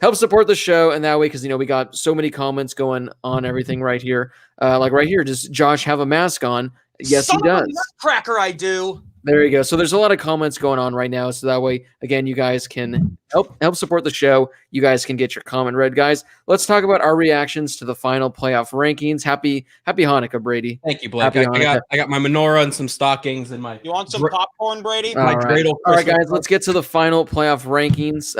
help support the show, and that way, because we got so many comments going on everything right here. Like right here, does Josh have a mask on? Yes, he does. Cracker, I do. There you go. So there's a lot of comments going on right now. So that way, again, you guys can help support the show. You guys can get your comment read, guys. Let's talk about our reactions to the final playoff rankings. Happy Hanukkah, Brady. Thank you, Blake. I got my menorah and some stockings and my. You want some popcorn, Brady? All right, guys. Let's get to the final playoff rankings.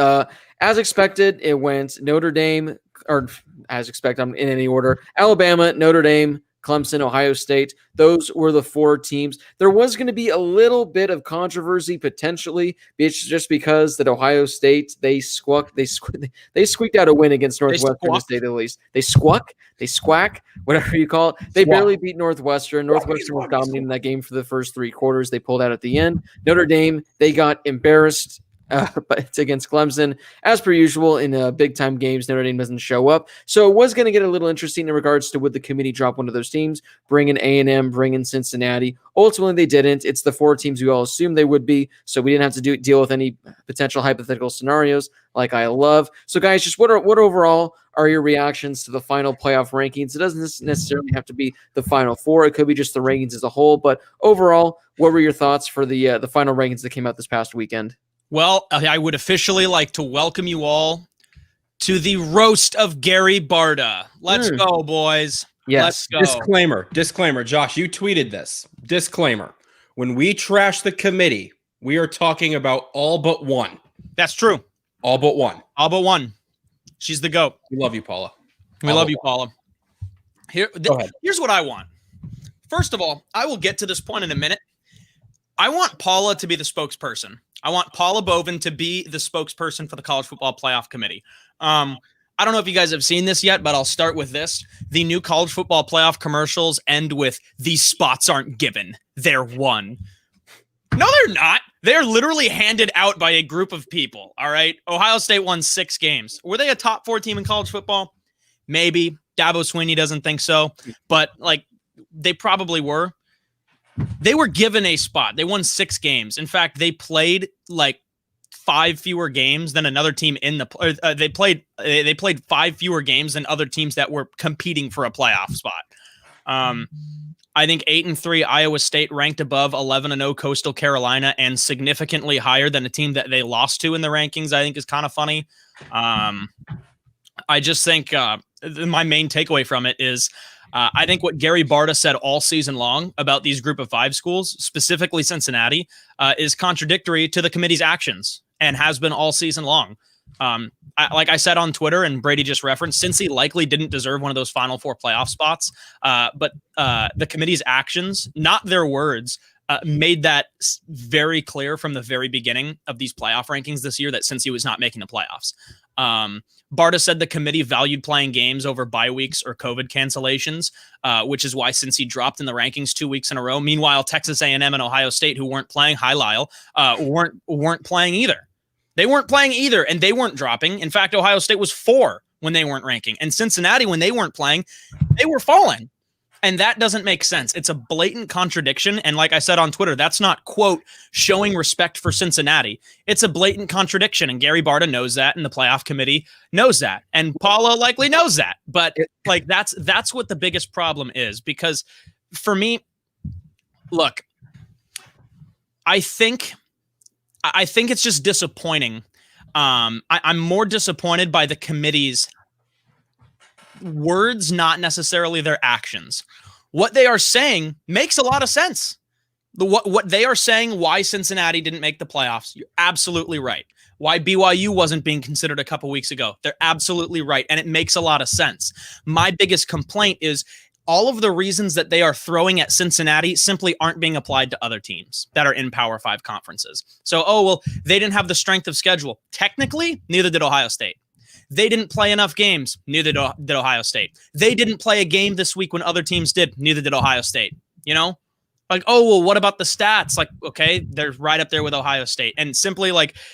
As expected, it went Notre Dame, or as expected, I'm in any order. Alabama, Notre Dame, Clemson, Ohio State. Those were the 4 teams. There was going to be a little bit of controversy potentially, just because that Ohio State, they squeaked out a win against Northwestern, to say the least. They squack, whatever you call it. They barely beat Northwestern. Northwestern was dominating that game for the first 3 quarters. They pulled out at the end. Notre Dame, they got embarrassed. But it's against Clemson. As per usual, in big-time games, Notre Dame doesn't show up. So it was going to get a little interesting in regards to would the committee drop one of those teams, bring in A&M, bring in Cincinnati. Ultimately, they didn't. It's the 4 teams we all assumed they would be, so we didn't have to deal with any potential hypothetical scenarios like I love. So, guys, just what overall are your reactions to the final playoff rankings? It doesn't necessarily have to be the final 4. It could be just the rankings as a whole. But overall, what were your thoughts for the final rankings that came out this past weekend? Well, I would officially like to welcome you all to the roast of Gary Barta. Let's go, boys. Yes. Let's go. Disclaimer. Josh, you tweeted this. Disclaimer. When we trash the committee, we are talking about all but one. That's true. All but one. All but one. She's the GOAT. We love you, Paula. We love you, Paula. Here's what I want. First of all, I will get to this point in a minute. I want Paula to be the spokesperson. I want Paula Bovin to be the spokesperson for the College Football Playoff Committee. I don't know if you guys have seen this yet, but I'll start with this. The new College Football Playoff commercials end with, "These spots aren't given. They're won." No, they're not. They're literally handed out by a group of people, all right? Ohio State won 6 games. Were they a top 4 team in college football? Maybe. Dabo Swinney doesn't think so, but, they probably were. They were given a spot. They won 6 games. In fact, they played 5 fewer games than another team in the. They played 5 fewer games than other teams that were competing for a playoff spot. I think 8-3 Iowa State ranked above 11-0 Coastal Carolina and significantly higher than a team that they lost to in the rankings. I think is kind of funny. I just think my main takeaway from it is. I think what Gary Barta said all season long about these group of 5 schools, specifically Cincinnati, is contradictory to the committee's actions and has been all season long. Like I said on Twitter, and Brady just referenced, Cincy likely didn't deserve one of those Final 4 playoff spots, but the committee's actions, not their words, made that very clear from the very beginning of these playoff rankings this year that Cincy was not making the playoffs. Barta said the committee valued playing games over bye weeks or COVID cancellations, which is why Cincy dropped in the rankings 2 weeks in a row. Meanwhile, Texas A&M and Ohio State, who weren't playing, weren't playing either. They weren't playing either, and they weren't dropping. In fact, Ohio State was 4 when they weren't ranking, and Cincinnati, when they weren't playing, they were falling. And that doesn't make sense. It's a blatant contradiction. And like I said on Twitter, that's not, quote, showing respect for Cincinnati. It's a blatant contradiction. And Gary Barta knows that. And the playoff committee knows that. And Paula likely knows that. But that's what the biggest problem is. Because for me, look, I think it's just disappointing. I'm more disappointed by the committee's words, not necessarily their actions. What they are saying makes a lot of sense. What they are saying, why Cincinnati didn't make the playoffs, you're absolutely right. Why BYU wasn't being considered a couple weeks ago, they're absolutely right. And it makes a lot of sense. My biggest complaint is all of the reasons that they are throwing at Cincinnati simply aren't being applied to other teams that are in Power 5 conferences. So, they didn't have the strength of schedule. Technically, neither did Ohio State. They didn't play enough games. Neither did Ohio State. They didn't play a game this week when other teams did. Neither did Ohio State. What about the stats? Okay, they're right up there with Ohio State. And simply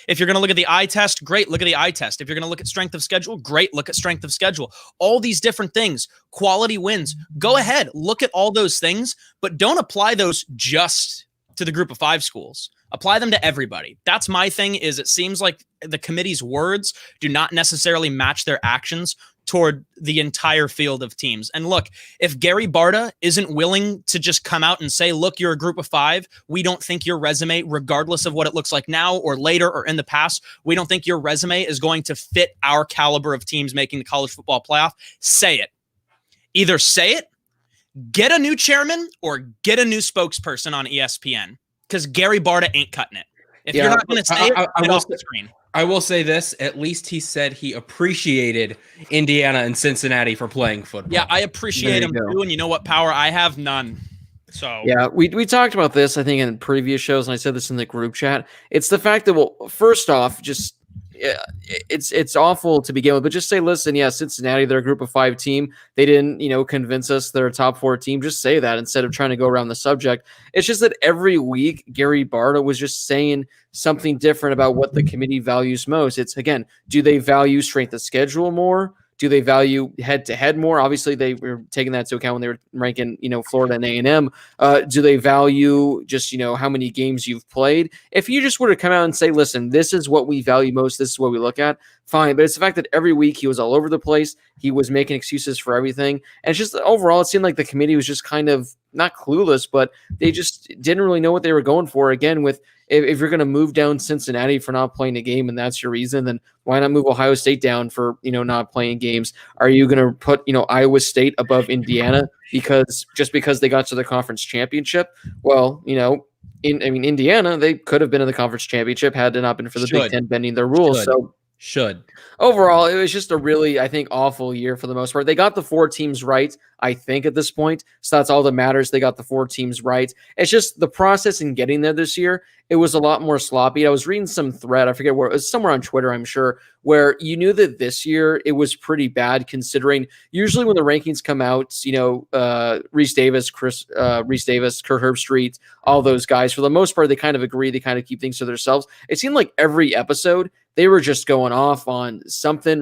if you're going to look at the eye test, great, look at the eye test. If you're going to look at strength of schedule, great, look at strength of schedule. All these different things, quality wins. Go ahead, look at all those things, but don't apply those just to the group of 5 schools. Apply them to everybody. That's my thing. Is it seems like the committee's words do not necessarily match their actions toward the entire field of teams. And look, if Gary Barta isn't willing to just come out and say, look, you're a group of 5. We don't think your resume, regardless of what it looks like now or later or in the past, we don't think your resume is going to fit our caliber of teams making the college football playoff. Say it. Either say it, get a new chairman, or get a new spokesperson on ESPN, because Gary Barta ain't cutting it. If you're not going to say it, get off the screen. I will say this, at least he said he appreciated Indiana and Cincinnati for playing football. Yeah, I appreciate him too, and you know what power I have? None. So yeah, we talked about this, I think, in previous shows, and I said this in the group chat. It's the fact that, well, first off, just it's awful to begin with, but just say, listen, yeah, Cincinnati, they're a group of 5 team. They didn't, convince us they're a top 4 team. Just say that instead of trying to go around the subject. It's just that every week Gary Barta was just saying something different about what the committee values most. It's, again, do they value strength of schedule more? Do they value head-to-head more? Obviously, they were taking that into account when they were ranking, Florida and A&M. Do they value just, how many games you've played? If you just were to come out and say, listen, this is what we value most, this is what we look at, fine. But it's the fact that every week he was all over the place. He was making excuses for everything. And it's just overall, it seemed like the committee was just kind of not clueless, but they just didn't really know what they were going for. Again, with if you're going to move down Cincinnati for not playing a game and that's your reason, then why not move Ohio State down for, not playing games? Are you going to put, Iowa State above Indiana because they got to the conference championship? Well, Indiana, they could have been in the conference championship had it not been for the Big Ten bending their rules. Should. Overall, it was just a really, I think, awful year for the most part. They got the 4 teams right, I think, at this point. So that's all that matters. They got the 4 teams right. It's just the process in getting there this year, it was a lot more sloppy. I was reading some thread, I forget where, it was somewhere on Twitter, I'm sure, where you knew that this year it was pretty bad, considering usually when the rankings come out, Reese Davis, Kurt Herbstreit, all those guys, for the most part, they kind of agree. They kind of keep things to themselves. It seemed like every episode, they were just going off on something.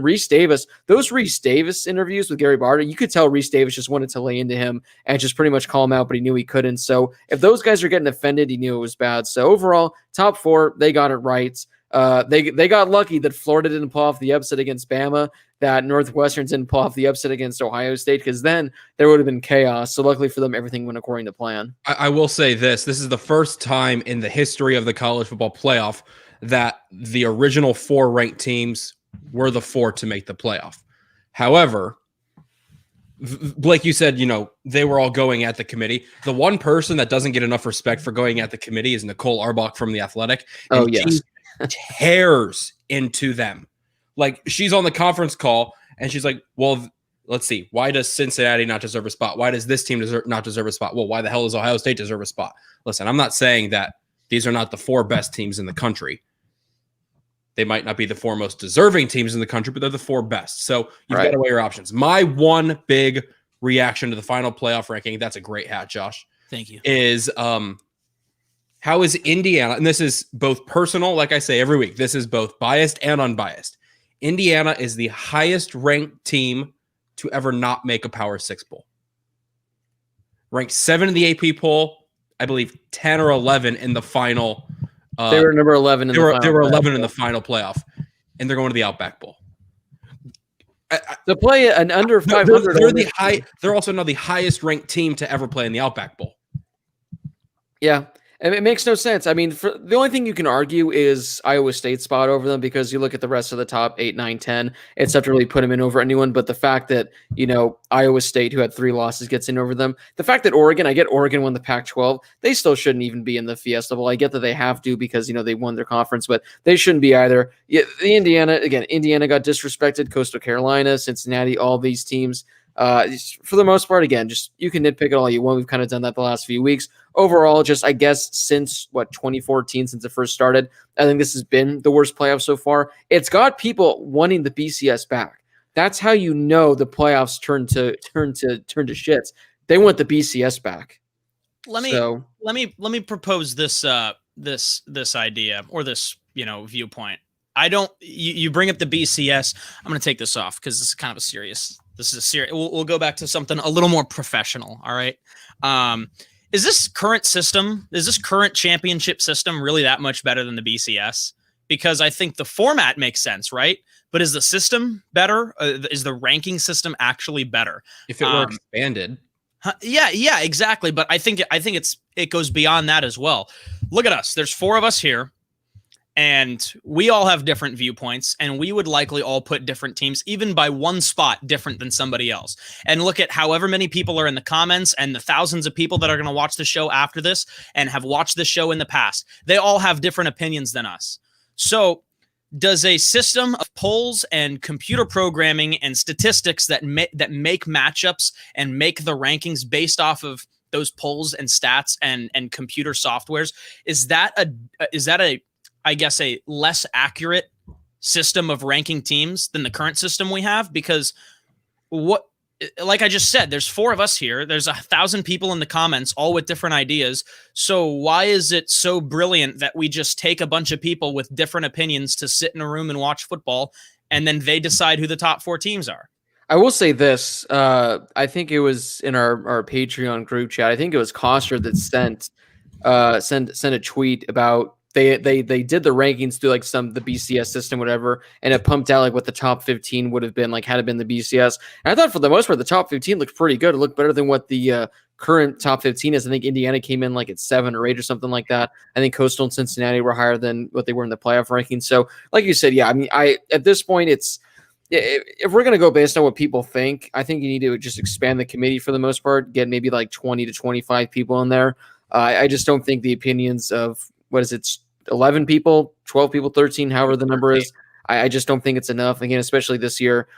Those Reese Davis interviews with Gary Barta, you could tell Reese Davis just wanted to lay into him and just pretty much call him out, but he knew he couldn't. So if those guys are getting offended, he knew it was bad. So overall, top 4, they got it right. They got lucky that Florida didn't pull off the upset against Bama, that Northwestern didn't pull off the upset against Ohio State, because then there would have been chaos. So luckily for them, everything went according to plan. I will say this is the first time in the history of the college football playoff that the original 4 ranked teams were the 4 to make the playoff. However, Blake, you said, they were all going at the committee. The one person that doesn't get enough respect for going at the committee is Nicole Arbach from The Athletic. And she tears into them. Like, she's on the conference call and she's like, well, let's see. Why does Cincinnati not deserve a spot? Why does this team not deserve a spot? Well, why the hell does Ohio State deserve a spot? Listen, I'm not saying that these are not the 4 best teams in the country. They might not be the 4 most deserving teams in the country, but they're the 4 best. So you've got to weigh your options. My one big reaction to the final playoff ranking, that's a great hat, Josh. Thank you. Is how is Indiana, and this is both personal, like I say every week, this is both biased and unbiased. Indiana is the highest ranked team to ever not make a Power 6 bowl. Ranked 7 in the AP poll, I believe 10 or 11 in the final. They were number 11 in the final. They were 11 in the final playoff, and they're going to the Outback Bowl. To play an under 500. They're also now the highest ranked team to ever play in the Outback Bowl. Yeah. And it makes no sense. I mean, the only thing you can argue is Iowa State's spot over them, because you look at the rest of the top 8, 9, 10, it's tough to really put them in over anyone. But the fact that, Iowa State, who had 3 losses, gets in over them. The fact that I get Oregon won the Pac-12, they still shouldn't even be in the Fiesta Bowl. I get that they have to because, they won their conference, but they shouldn't be either. Yeah, Indiana got disrespected, Coastal Carolina, Cincinnati, all these teams. For the most part, again, just you can nitpick it all you want. We've kind of done that the last few weeks. Overall, just I guess since 2014, since it first started, I think this has been the worst playoff so far. It's got people wanting the BCS back. That's how the playoffs turn to shits. They want the BCS back. Let me propose this this idea or this viewpoint. You bring up the BCS. I'm going to take this off because this is kind of a serious. This is a serious. We'll go back to something a little more professional. All right. is this current championship system really that much better than the BCS? Because I think the format makes sense, right? But is the system better? Is the ranking system actually better? If it were expanded. Yeah, exactly. But I think it goes beyond that as well. Look at us. There's 4 of us here, and we all have different viewpoints, and we would likely all put different teams, even by 1 spot, different than somebody else. And look at however many people are in the comments and the thousands of people that are going to watch the show after this and have watched the show in the past. They all have different opinions than us. So does a system of polls and computer programming and statistics that make matchups and make the rankings based off of those polls and stats and computer softwares, is that a I guess a less accurate system of ranking teams than the current system we have? Because like I just said, there's 4 of us here. There's 1,000 people in the comments, all with different ideas. So why is it so brilliant that we just take a bunch of people with different opinions to sit in a room and watch football, and then they decide who the top 4 teams are? I will say this. I think it was in our Patreon group chat. I think it was Koster that sent a tweet about they did the rankings through like the BCS system, whatever, and it pumped out like what the top 15 would have been like had it been the BCS. And I thought for the most part the top 15 looked pretty good. It looked better than what the current top 15 is. I think Indiana came in like at 7 or 8 or something like that. I think Coastal and Cincinnati were higher than what they were in the playoff rankings. So like you said, yeah, I mean, at this point if we're going to go based on what people think, I think you need to just expand the committee for the most part, get maybe like 20 to 25 people in there. I just don't think the opinions of, 11 people, 12 people, 13, however the number is, I just don't think it's enough. Again, especially this year,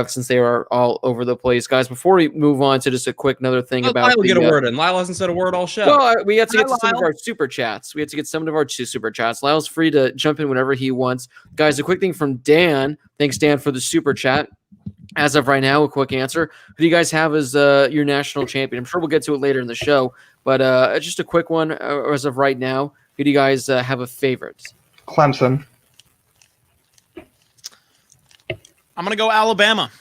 since they are all over the place. Guys, before we move on to just a quick another thing about Lyle get a word in. Lyle hasn't said a word all show. Well, we have to get to some of our super chats. Super chats. Lyle's free to jump in whenever he wants. Guys, a quick thing from Dan. Thanks, Dan, for the super chat. As of right now, a quick answer. Who do you guys have as your national champion? I'm sure we'll get to it later in the show, but just a quick one as of right now. Who do you guys have a favorite? Clemson. I'm going to go Alabama.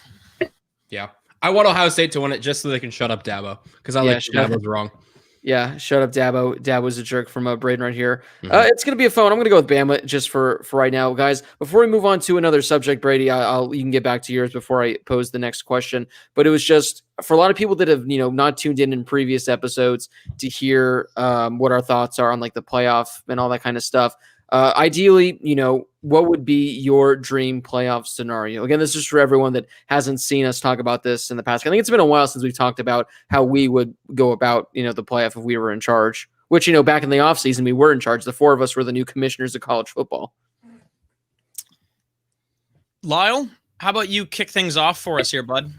Yeah. I want Ohio State to win it just so they can shut up Dabo, because I like Dabo's wrong. Yeah, shut up, Dabo. Dabo's a jerk from Braden right here. Mm-hmm. It's going to be a fun one. I'm going to go with Bama just for right now. Guys, before we move on to another subject, Brady, you can get back to yours before I pose the next question. But it was just for a lot of people that have not tuned in previous episodes to hear what our thoughts are on like the playoff and all that kind of stuff. Ideally, what would be your dream playoff scenario? Again, this is for everyone that hasn't seen us talk about this in the past. I think it's been a while since we've talked about how we would go about, the playoff if we were in charge, which, back in the offseason, we were in charge. The 4 of us were the new commissioners of college football. Lyle, how about you kick things off for us here, bud?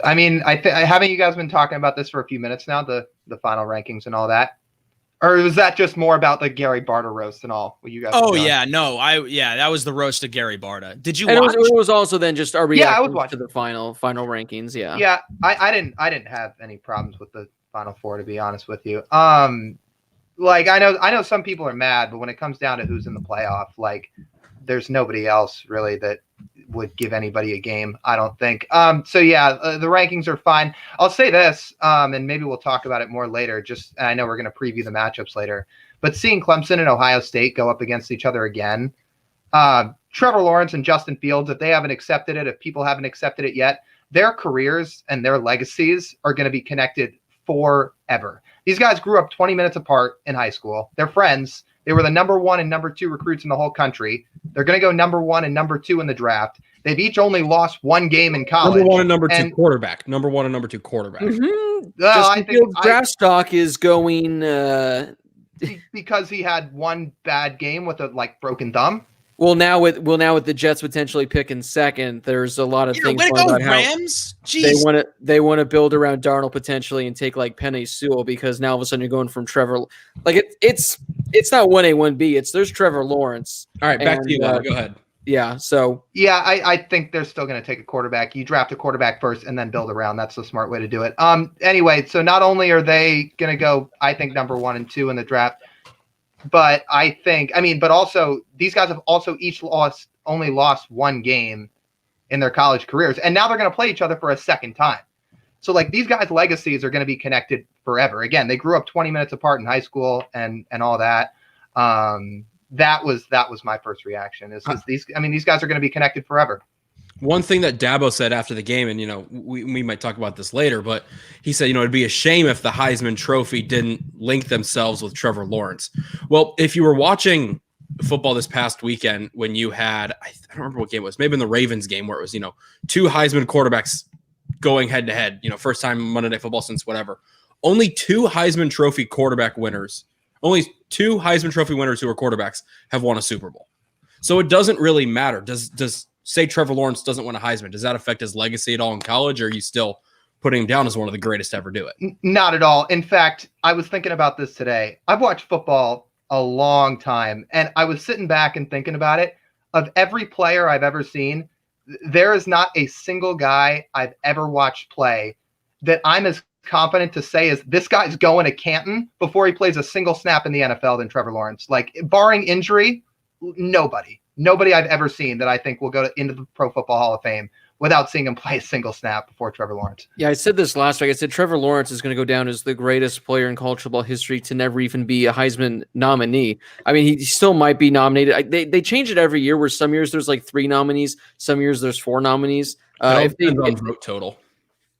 I mean, haven't you guys been talking about this for a few minutes now, the final rankings and all that? Or was that just more about the Gary Barta roast and all? What you guys? Oh yeah, no, that was the roast of Gary Barta. Did you? And watch? It was also then just our reaction I was watching to the final rankings. Yeah. Yeah, I didn't have any problems with the Final Four, to be honest with you. Like I know some people are mad, but when it comes down to who's in the playoff, like there's nobody else really that would give anybody a game, I don't think. So yeah, the rankings are fine. I'll say this, and maybe we'll talk about it more later. I know we're going to preview the matchups later, but seeing Clemson and Ohio State go up against each other again, Trevor Lawrence and Justin Fields, if they haven't accepted it, if people haven't accepted it yet, their careers and their legacies are going to be connected forever. These guys grew up 20 minutes apart in high school. They're friends. They were the number 1 and number 2 recruits in the whole country. They're going to go number 1 and number 2 in the draft. They've each only lost 1 game in college. Number 1 and number 2 quarterback. Number 1 and number 2 quarterback. Mm-hmm. I think draft stock is going because he had 1 bad game with a broken thumb. Well, now with the Jets potentially picking second, there's a lot of things way to go, about Rams. How they want to build around Darnold potentially and take like Penei Sewell, because now all of a sudden you're going from Trevor. Like it's not 1A 1B. There's Trevor Lawrence. All right, back to you. Go ahead. Yeah. So yeah, I think they're still going to take a quarterback. You draft a quarterback first and then build around. That's the smart way to do it. Anyway, so not only are they going to go, I think, number 1 and 2 in the draft, but but also these guys have also each only lost 1 game in their college careers, and now they're going to play each other for a second time. So like these guys' legacies are going to be connected forever. Again, they grew up 20 minutes apart in high school and all that. That was my first reaction. Is these guys are going to be connected forever. One thing that Dabo said after the game, and we might talk about this later, but he said, it'd be a shame if the Heisman Trophy didn't link themselves with Trevor Lawrence. Well, if you were watching football this past weekend when you had, I don't remember what game it was, maybe in the Ravens game where it was, two Heisman quarterbacks going head to head, first time Monday Night Football since whatever. Only two Heisman Trophy winners who are quarterbacks have won a Super Bowl. So it doesn't really matter. Does say Trevor Lawrence doesn't win a Heisman, does that affect his legacy at all in college, or are you still putting him down as one of the greatest to ever do it? Not at all. In fact, I was thinking about this today. I've watched football a long time, and I was sitting back and thinking about it. Of every player I've ever seen, there is not a single guy I've ever watched play that I'm as confident to say is this guy's going to Canton before he plays a single snap in the NFL than Trevor Lawrence. Like, barring injury, Nobody I've ever seen that I think will go into the Pro Football Hall of Fame without seeing him play a single snap before Trevor Lawrence. Yeah, I said this last week. I said Trevor Lawrence is going to go down as the greatest player in college football history to never even be a Heisman nominee. I mean, he still might be nominated. They change it every year, where some years there's like 3 nominees, some years there's 4 nominees. It depends on vote total.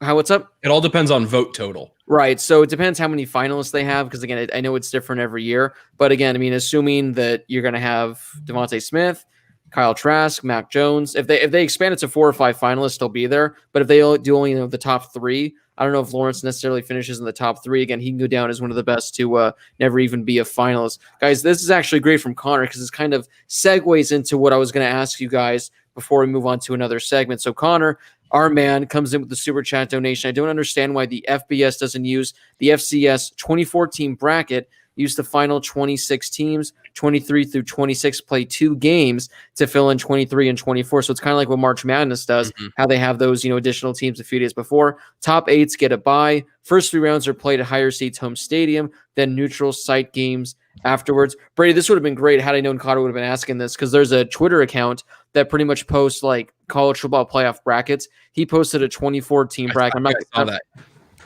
What's up? It all depends on vote total. Right. So it depends how many finalists they have, because again, I know it's different every year. But again, I mean, assuming that you're going to have Devontae Smith, Kyle Trask, Mac Jones, if they expand it to 4 or 5 finalists, they'll be there. But if they do only the top 3, I don't know if Lawrence necessarily finishes in the top 3. Again, he can go down as one of the best to never even be a finalist. Guys, this is actually great from Connor, because this kind of segues into what I was going to ask you guys before we move on to another segment. So Connor, our man, comes in with the super chat donation. I don't understand why the FBS doesn't use the FCS 2014 bracket. Use the final 26 teams, 23 through 26, play 2 games to fill in 23 and 24. So it's kind of like what March Madness does, how they have those additional teams a few days before. Top 8s get a bye. First 3 rounds are played at higher seeds home stadium, then neutral site games afterwards. Brady, this would have been great had I known Cotter would have been asking this, because there's a Twitter account that pretty much posts like college football playoff brackets. He posted a 2014 bracket.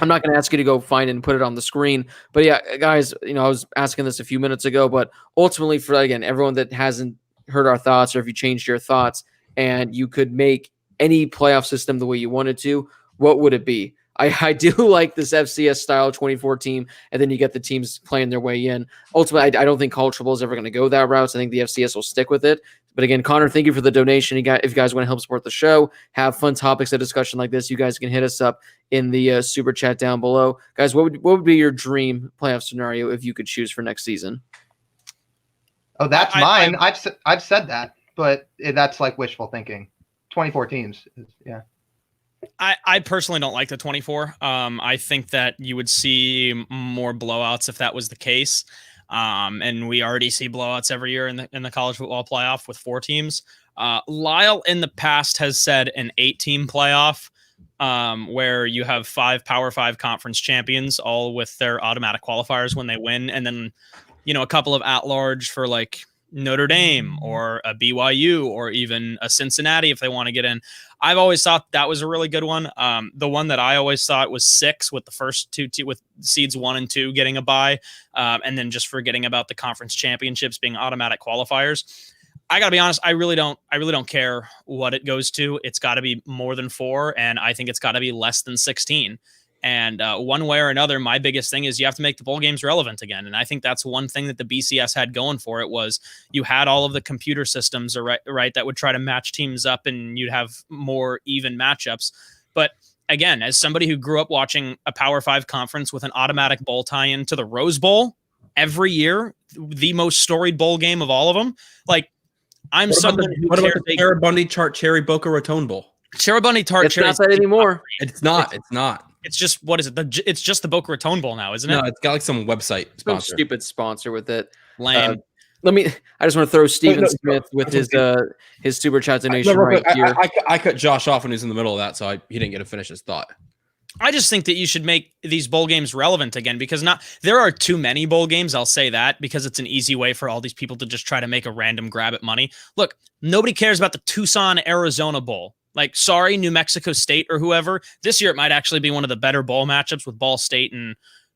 I'm not going to ask you to go find it and put it on the screen. But yeah, guys, I was asking this a few minutes ago, but ultimately for, again, everyone that hasn't heard our thoughts, or if you changed your thoughts and you could make any playoff system the way you wanted to, what would it be? I do like this FCS style 2014, and then you get the teams playing their way in. Ultimately, I don't think college football is ever going to go that route, so I think the FCS will stick with it. But again, Connor, thank you for the donation. If you guys want to help support the show, have fun topics of discussion like this, you guys can hit us up in the super chat down below. Guys, what would be your dream playoff scenario if you could choose for next season? Oh, that's mine. I've said that, but that's like wishful thinking. 24 teams. Yeah. I personally don't like the 24. I think that you would see more blowouts if that was the case. And we already see blowouts every year in the college football playoff with 4 teams. Lyle in the past has said an 8-team playoff, where you have 5 Power 5 conference champions, all with their automatic qualifiers when they win. And then, a couple of at-large for like Notre Dame or a BYU or even a Cincinnati if they want to get in. I've always thought that was a really good one. The one that I always thought was 6, with the first 2 with seeds 1 and 2 getting a bye, and then just forgetting about the conference championships being automatic qualifiers. I gotta be honest, I really don't care what it goes to. It's got to be more than 4, and I think it's got to be less than 16. And one way or another, my biggest thing is you have to make the bowl games relevant again. And I think that's one thing that the BCS had going for it, was you had all of the computer systems right that would try to match teams up, and you'd have more even matchups. But again, as somebody who grew up watching a Power 5 conference with an automatic bowl tie-in to the Rose Bowl every year, the most storied bowl game of all of them, like I'm someone who what about the Terabundy Chart Cherry Boca Raton Bowl? Terabundy Tart It's Cherry. not that anymore. It's not. It's just, what is it? It's just the Boca Raton Bowl now, isn't it? No, it's got like some website Some sponsor. stupid sponsor with it. Lame. I just want to throw Steven Smith with his super chat donation here. I cut Josh off when he was in the middle of that, so he didn't get to finish his thought. I just think that you should make these bowl games relevant again, because there are too many bowl games. I'll say that, because it's an easy way for all these people to just try to make a random grab at money. Look, nobody cares about the Tucson, Arizona Bowl. Like, sorry, New Mexico State or whoever. This year, it might actually be one of the better bowl matchups with Ball State and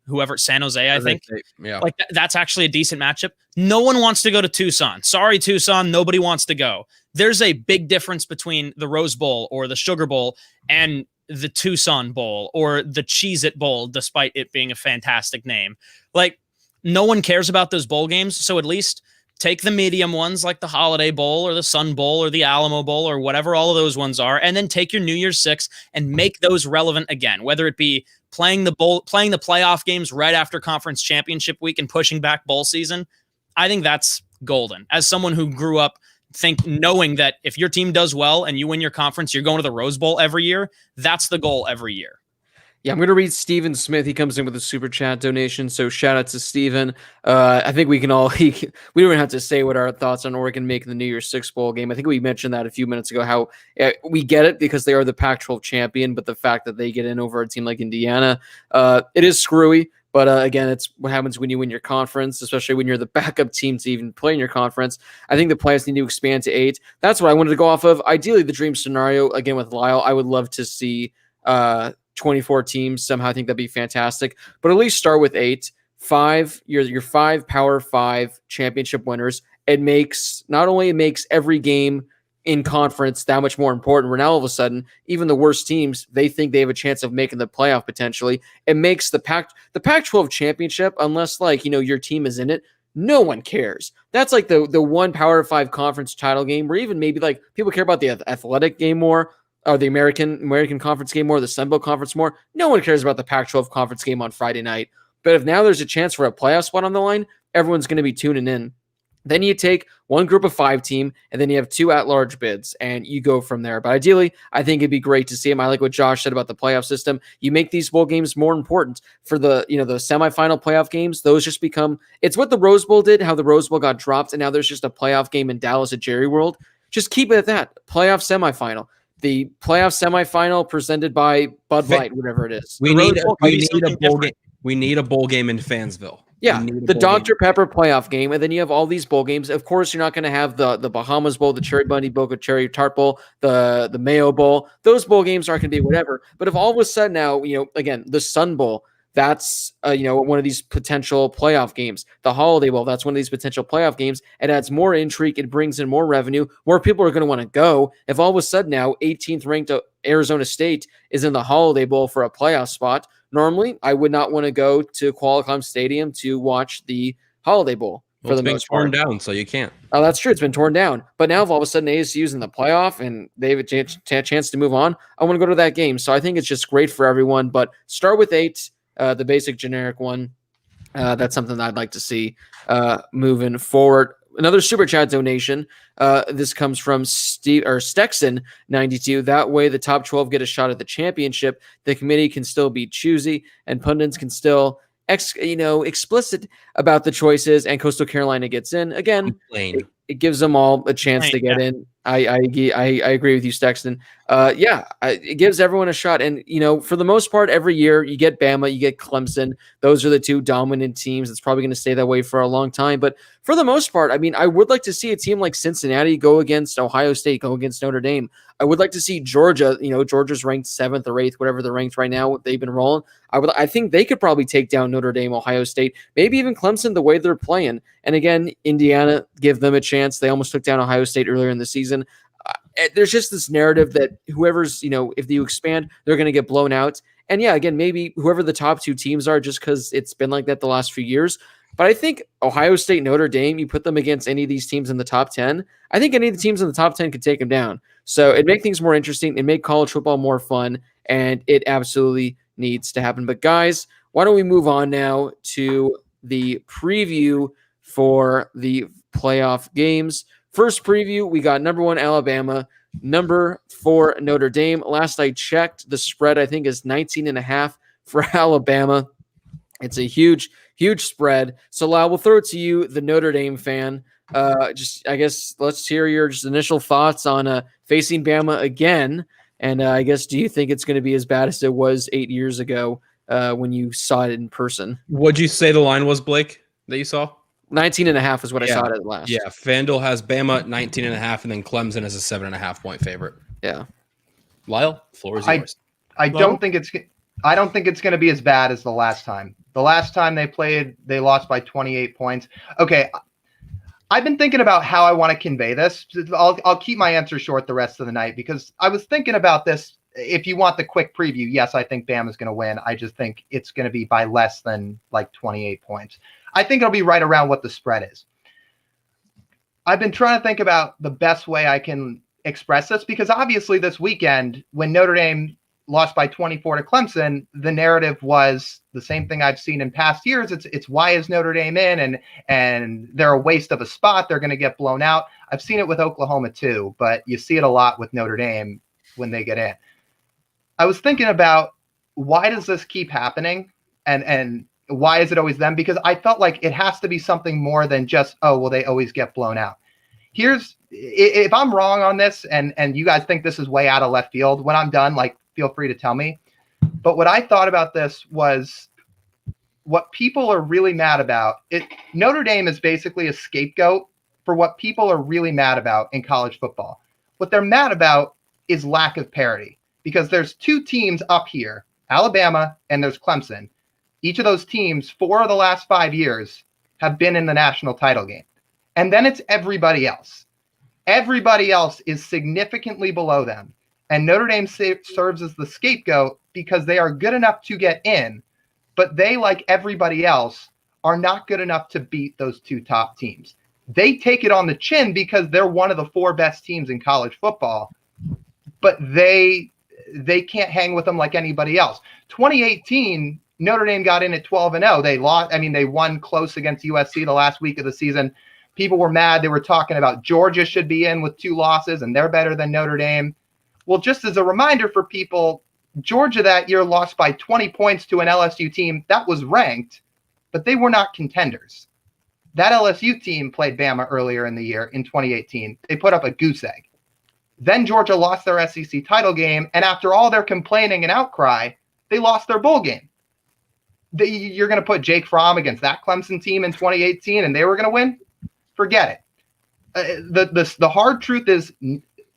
whoever, San Jose, I think. Yeah. Like that's actually a decent matchup. No one wants to go to Tucson. Sorry, Tucson. Nobody wants to go. There's a big difference between the Rose Bowl or the Sugar Bowl and the Tucson Bowl or the Cheez-It Bowl, despite it being a fantastic name. Like, no one cares about those bowl games. So at least take the medium ones like the Holiday Bowl or the Sun Bowl or the Alamo Bowl or whatever all of those ones are, and then take your New Year's Six and make those relevant again, whether it be playing the playoff games right after conference championship week and pushing back bowl season. I think that's golden. As someone who grew up knowing that if your team does well and you win your conference, you're going to the Rose Bowl every year. That's the goal every year. Yeah, I'm going to read Steven Smith. He comes in with a super chat donation, so shout out to Steven. I think we can all we don't even have to say what our thoughts on Oregon making the New Year's Six bowl game. I think we mentioned that a few minutes ago, how we get it because they are the Pac-12 champion, but the fact that they get in over a team like Indiana, it is screwy. But again, it's what happens when you win your conference, especially when you're the backup team to even play in your conference. I think the playoffs need to expand to 8. That's what I wanted to go off of. Ideally, the dream scenario, again, with Lyle, I would love to see 24 teams. Somehow I think that'd be fantastic. But at least start with 8. 5, your 5 Power 5 championship winners. It makes every game in conference that much more important. Where now all of a sudden, even the worst teams, they think they have a chance of making the playoff potentially. It makes the Pac-12 championship, unless your team is in it, no one cares. That's like the one Power 5 conference title game where even maybe like people care about the athletic game more, or the American conference game more, the Sun Belt conference more. No one cares about the Pac-12 conference game on Friday night. But if now there's a chance for a playoff spot on the line, everyone's going to be tuning in. Then you take one group of 5 team, and then you have 2 at-large bids, and you go from there. But ideally, I think it'd be great to see them. I like what Josh said about the playoff system. You make these bowl games more important for the semifinal playoff games. Those just become – it's what the Rose Bowl did, how the Rose Bowl got dropped, and now there's just a playoff game in Dallas at Jerry World. Just keep it at that. Playoff semifinal. The playoff semifinal presented by Bud Light, whatever it is. We need a bowl game. We need a bowl game in Fansville. Yeah, the Dr. Pepper playoff game, and then you have all these bowl games. Of course, you're not going to have the Bahamas Bowl, the Cherry Bunny Bowl, the Cherry Tart Bowl, the Mayo Bowl. Those bowl games aren't going to be whatever. But if all of a sudden now, again, the Sun Bowl, that's one of these potential playoff games. The Holiday Bowl, that's one of these potential playoff games. It adds more intrigue. It brings in more revenue. More people are going to want to go. If all of a sudden now 18th ranked Arizona State is in the Holiday Bowl for a playoff spot, normally I would not want to go to Qualcomm Stadium to watch the Holiday Bowl. Well, it's been torn down, so you can't. Oh, that's true. It's been torn down. But now if all of a sudden ASU's in the playoff and they have a chance to move on, I want to go to that game. So I think it's just great for everyone. But start with 8. The basic generic one. That's something that I'd like to see moving forward. Another super chat donation. This comes from Stexon92. That way, the top 12 get a shot at the championship. The committee can still be choosy, and pundits can still explicit about the choices. And Coastal Carolina gets in again. It gives them all a chance to get in. I agree with you, Stexton. It gives everyone a shot. And, for the most part, every year you get Bama, you get Clemson. Those are the 2 dominant teams. It's probably going to stay that way for a long time. But for the most part, I would like to see a team like Cincinnati go against Ohio State, go against Notre Dame. I would like to see Georgia. Georgia's ranked 7th or 8th, whatever they're ranked right now. They've been rolling. I think they could probably take down Notre Dame, Ohio State, maybe even Clemson the way they're playing. And again, Indiana, give them a chance. They almost took down Ohio State earlier in the season. There's just this narrative that whoever's, if you expand, they're going to get blown out. And yeah, again, maybe whoever the top 2 teams are, just because it's been like that the last few years. But I think Ohio State, Notre Dame, you put them against any of these teams in the top 10, I think any of the teams in the top 10 could take them down. So it make things more interesting. It make college football more fun, and it absolutely needs to happen. But guys, why don't we move on now to the preview for the playoff games. First preview, we got number 1 Alabama, number 4 Notre Dame. Last I checked, the spread I think is 19.5 for Alabama. It's a huge spread. So Lau, we'll throw it to you, the Notre Dame fan. I guess let's hear your initial thoughts on facing Bama again. And I guess, do you think it's going to be as bad as it was 8 years ago when you saw it in person? What'd you say the line was, Blake, that you saw? 19.5 is what I saw it at last. Yeah, FanDuel has Bama at 19.5, and then Clemson is a 7.5 point favorite. Yeah. Lyle, floor is yours. I don't think it's going to be as bad as the last time. The last time they played, they lost by 28 points. Okay, I've been thinking about how I want to convey this. I'll keep my answer short the rest of the night because I was thinking about this. If you want the quick preview, yes, I think Bama's going to win. I just think it's going to be by less than like 28 points. I think it'll be right around what the spread is. I've been trying to think about the best way I can express this because obviously this weekend when Notre Dame lost by 24 to Clemson, the narrative was the same thing I've seen in past years. It's why is Notre Dame in and they're a waste of a spot. They're going to get blown out. I've seen it with Oklahoma too, but you see it a lot with Notre Dame when they get in. I was thinking about why does this keep happening and why is it always them? Because I felt like it has to be something more than just, oh, well, they always get blown out. If I'm wrong on this and you guys think this is way out of left field, when I'm done, like, feel free to tell me. But what I thought about this was what people are really mad about. Notre Dame is basically a scapegoat for what people are really mad about in college football. What they're mad about is lack of parity because there's two teams up here, Alabama and there's Clemson. Each of those teams, 4 of the last 5 years, have been in the national title game. And then it's everybody else. Everybody else is significantly below them. And Notre Dame serves as the scapegoat because they are good enough to get in, but they, like everybody else, are not good enough to beat those two top teams. They take it on the chin because they're one of the 4 best teams in college football, but they can't hang with them like anybody else. 2018, Notre Dame got in at 12-0. They lost. I mean, they won close against USC the last week of the season. People were mad. They were talking about Georgia should be in with 2 losses, and they're better than Notre Dame. Well, just as a reminder for people, Georgia that year lost by 20 points to an LSU team that was ranked, but they were not contenders. That LSU team played Bama earlier in the year in 2018. They put up a goose egg. Then Georgia lost their SEC title game, and after all their complaining and outcry, they lost their bowl game. You're going to put Jake Fromm against that Clemson team in 2018, and they were going to win? Forget it. The hard truth is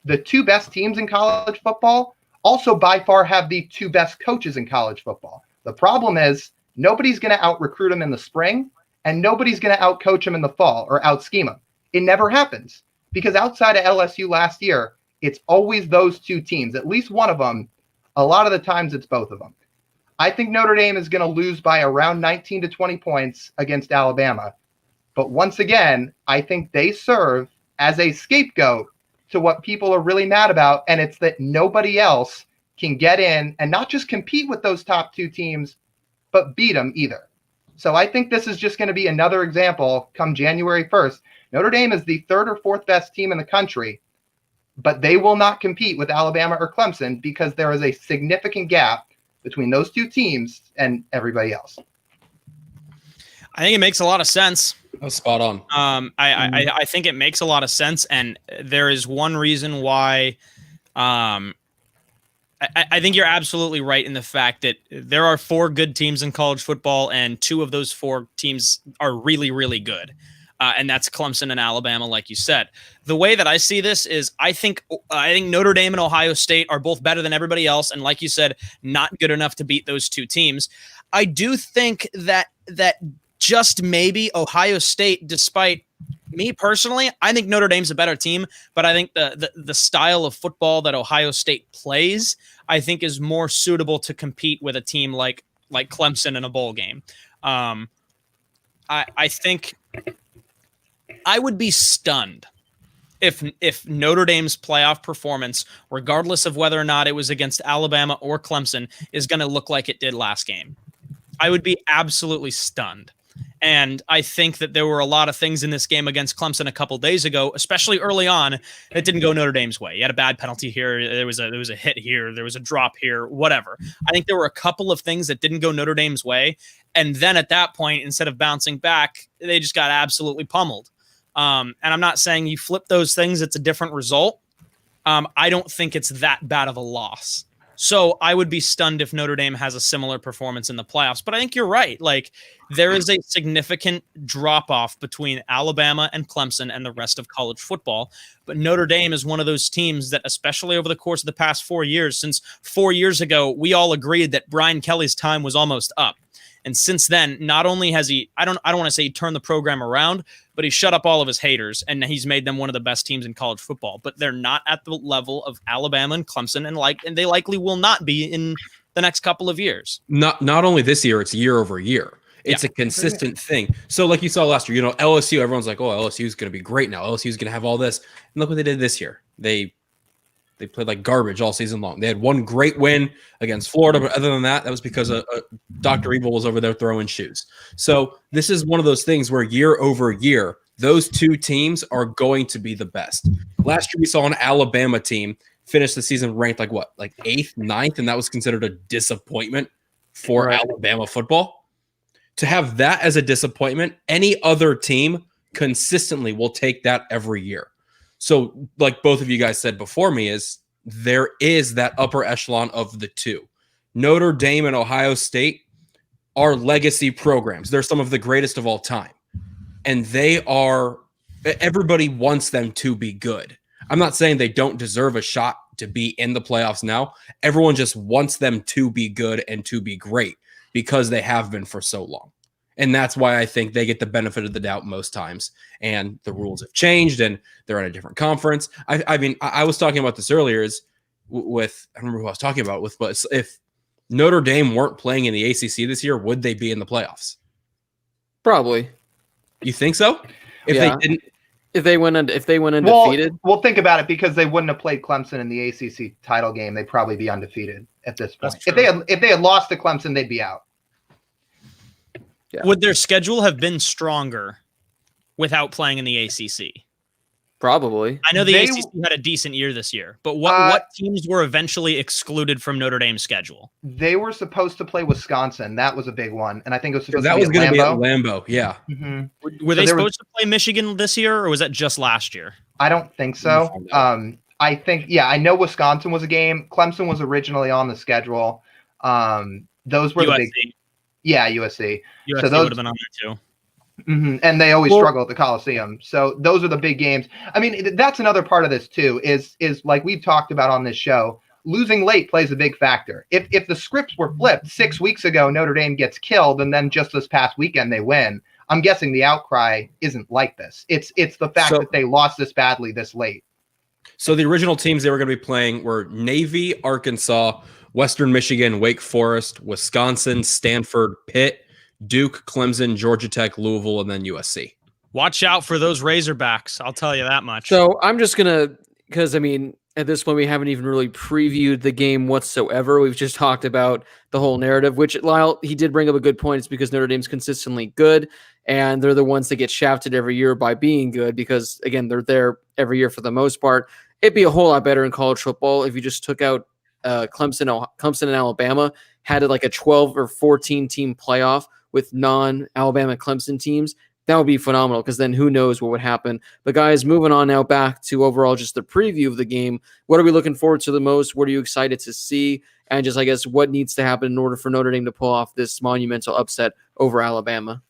the 2 best teams in college football also by far have the 2 best coaches in college football. The problem is nobody's going to out-recruit them in the spring, and nobody's going to out-coach them in the fall or out-scheme them. It never happens because outside of LSU last year, it's always those 2 teams, at least one of them. A lot of the times it's both of them. I think Notre Dame is going to lose by around 19 to 20 points against Alabama. But once again, I think they serve as a scapegoat to what people are really mad about, and it's that nobody else can get in and not just compete with those top 2 teams, but beat them either. So I think this is just going to be another example come January 1st. Notre Dame is the 3rd or 4th best team in the country, but they will not compete with Alabama or Clemson because there is a significant gap between those 2 teams and everybody else. I think it makes a lot of sense. That's spot on. I think it makes a lot of sense, and there is one reason why. I think you're absolutely right in the fact that there are 4 good teams in college football, and 2 of those 4 teams are really, really good, and that's Clemson and Alabama, like you said. The way that I see this is, I think Notre Dame and Ohio State are both better than everybody else, and like you said, not good enough to beat those 2 teams. I do think that just maybe Ohio State, despite me personally, I think Notre Dame's a better team, but I think the style of football that Ohio State plays, I think is more suitable to compete with a team like Clemson in a bowl game. I think I would be stunned if Notre Dame's playoff performance, regardless of whether or not it was against Alabama or Clemson, is going to look like it did last game. I would be absolutely stunned. And I think that there were a lot of things in this game against Clemson a couple days ago, especially early on, that didn't go Notre Dame's way. You had a bad penalty here. There was a hit here. There was a drop here, whatever. I think there were a couple of things that didn't go Notre Dame's way. And then at that point, instead of bouncing back, they just got absolutely pummeled. And I'm not saying you flip those things, it's a different result. I don't think it's that bad of a loss. So I would be stunned if Notre Dame has a similar performance in the playoffs. But I think you're right. Like, there is a significant drop-off between Alabama and Clemson and the rest of college football. But Notre Dame is one of those teams that, especially over the course of the past 4 years, since 4 years ago, we all agreed that Brian Kelly's time was almost up. And since then, not only has he, I don't want to say he turned the program around, but he shut up all of his haters, and he's made them one of the best teams in college football. But they're not at the level of Alabama and Clemson, and they likely will not be in the next couple of years. Not only this year, it's year over year. It's a consistent thing. So like you saw last year, LSU, everyone's like, oh, LSU is going to be great now. LSU is going to have all this. And look what they did this year. They played like garbage all season long. They had one great win against Florida, but other than that, that was because Dr. Evil was over there throwing shoes. So this is one of those things where year over year, those two teams are going to be the best. Last year, we saw an Alabama team finish the season ranked like 8th, 9th, and that was considered a disappointment for Alabama football. To have that as a disappointment, any other team consistently will take that every year. So like both of you guys said before me, there is that upper echelon of the two. Notre Dame and Ohio State are legacy programs. They're some of the greatest of all time. And everybody wants them to be good. I'm not saying they don't deserve a shot to be in the playoffs now. Everyone just wants them to be good and to be great because they have been for so long. And that's why I think they get the benefit of the doubt most times. And the rules have changed and they're in a different conference. I mean, I was talking about this earlier I don't remember who I was talking about with, but if Notre Dame weren't playing in the ACC this year, would they be in the playoffs? Probably. You think so? If they went undefeated? Well, think about it, because they wouldn't have played Clemson in the ACC title game. They'd probably be undefeated at this point. If they had lost to Clemson, they'd be out. Yeah. Would their schedule have been stronger without playing in the ACC? Probably. I know the ACC had a decent year this year, but what teams were eventually excluded from Notre Dame's schedule? They were supposed to play Wisconsin. That was a big one, and I think it was supposed to be at Lambeau. Yeah. Mm-hmm. Were they supposed to play Michigan this year, or was that just last year? I don't think so. I think I know Wisconsin was a game. Clemson was originally on the schedule. Those were USC. the big. Yeah, USC. USC would have been on there too. Mm-hmm. And they always struggle at the Coliseum. So those are the big games. I mean, that's another part of this too, is like we've talked about on this show, losing late plays a big factor. If the scripts were flipped 6 weeks ago, Notre Dame gets killed, and then just this past weekend they win, I'm guessing the outcry isn't like this. It's the fact that they lost this badly this late. So the original teams they were going to be playing were Navy, Arkansas, Western Michigan, Wake Forest, Wisconsin, Stanford, Pitt, Duke, Clemson, Georgia Tech, Louisville, and then USC. Watch out for those Razorbacks. I'll tell you that much. So I'm just going to, because I mean, at this point, we haven't even really previewed the game whatsoever. We've just talked about the whole narrative, which Lyle, he did bring up a good point. It's because Notre Dame's consistently good, and they're the ones that get shafted every year by being good because, again, they're there every year for the most part. It'd be a whole lot better in college football if you just took out Clemson and Alabama, had like a 12 or 14 team playoff with non-Alabama Clemson teams. That would be phenomenal, because then who knows what would happen. But guys, moving on now back to overall just the preview of the game. What are we looking forward to the most? What are you excited to see? And just, I guess, what needs to happen in order for Notre Dame to pull off this monumental upset over Alabama?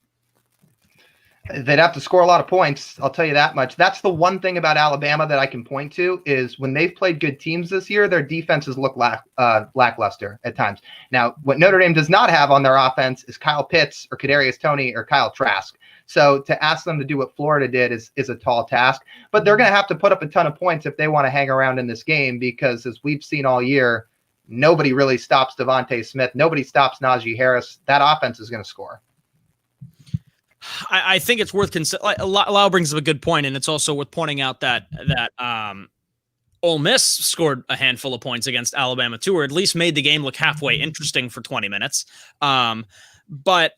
They'd have to score a lot of points. I'll tell you that much. That's the one thing about Alabama that I can point to, is when they've played good teams this year, their defenses look lackluster at times. Now, what Notre Dame does not have on their offense is Kyle Pitts or Kadarius Toney or Kyle Trask. So to ask them to do what Florida did is a tall task. But they're going to have to put up a ton of points if they want to hang around in this game, because as we've seen all year, nobody really stops Devontae Smith. Nobody stops Najee Harris. That offense is going to score. I think it's worth considering. Lau brings up a good point, and it's also worth pointing out that Ole Miss scored a handful of points against Alabama too, or at least made the game look halfway interesting for 20 minutes. But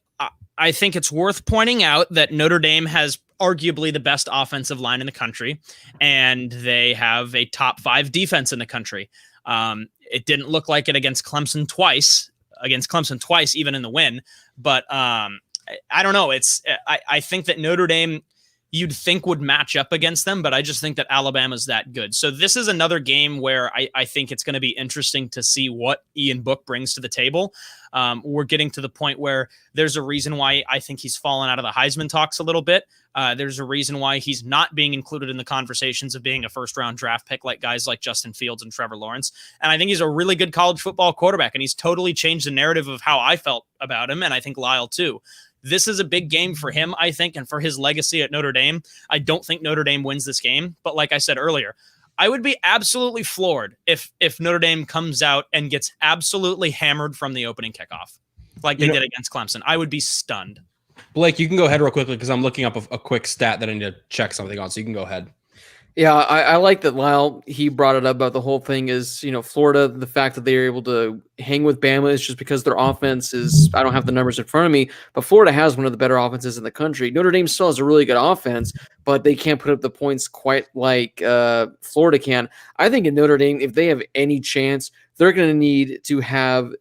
I think it's worth pointing out that Notre Dame has arguably the best offensive line in the country, and they have a top 5 defense in the country. It didn't look like it against Clemson twice, even in the win. But I don't know. I think that Notre Dame, you'd think would match up against them, but I just think that Alabama's that good. So this is another game where I think it's going to be interesting to see what Ian Book brings to the table. We're getting to the point where there's a reason why I think he's fallen out of the Heisman talks a little bit. There's a reason why he's not being included in the conversations of being a first-round draft pick like guys like Justin Fields and Trevor Lawrence. And I think he's a really good college football quarterback, and he's totally changed the narrative of how I felt about him, and I think Lyle too. This is a big game for him, I think, and for his legacy at Notre Dame. I don't think Notre Dame wins this game, but like I said earlier, I would be absolutely floored if Notre Dame comes out and gets absolutely hammered from the opening kickoff like they did against Clemson. I would be stunned. Blake, you can go ahead real quickly because I'm looking up a quick stat that I need to check something on, so you can go ahead. Yeah, I like that Lyle, he brought it up about the whole thing is, Florida, the fact that they are able to hang with Bama is just because their offense is, I don't have the numbers in front of me, but Florida has one of the better offenses in the country. Notre Dame still has a really good offense, but they can't put up the points quite like Florida can. I think in Notre Dame, if they have any chance, they're going to need to have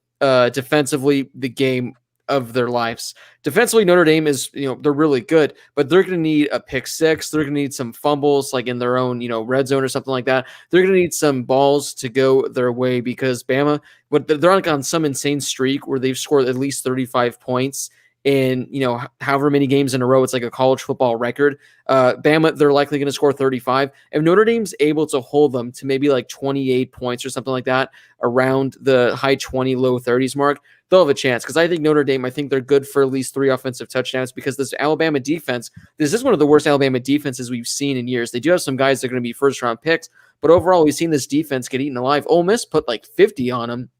defensively the game of their lives. Defensively, Notre Dame is, they're really good, but they're going to need a pick six. They're going to need some fumbles like in their own, red zone or something like that. They're going to need some balls to go their way because Bama, they're on some insane streak where they've scored at least 35 points in, however many games in a row. It's like a college football record. Bama, they're likely going to score 35. If Notre Dame's able to hold them to maybe like 28 points or something like that, around the high 20, low 30s mark, they'll have a chance. Because I think Notre Dame, I think they're good for at least 3 offensive touchdowns because this Alabama defense, this is one of the worst Alabama defenses we've seen in years. They do have some guys that are going to be first-round picks, but overall, we've seen this defense get eaten alive. Ole Miss put like 50 on them.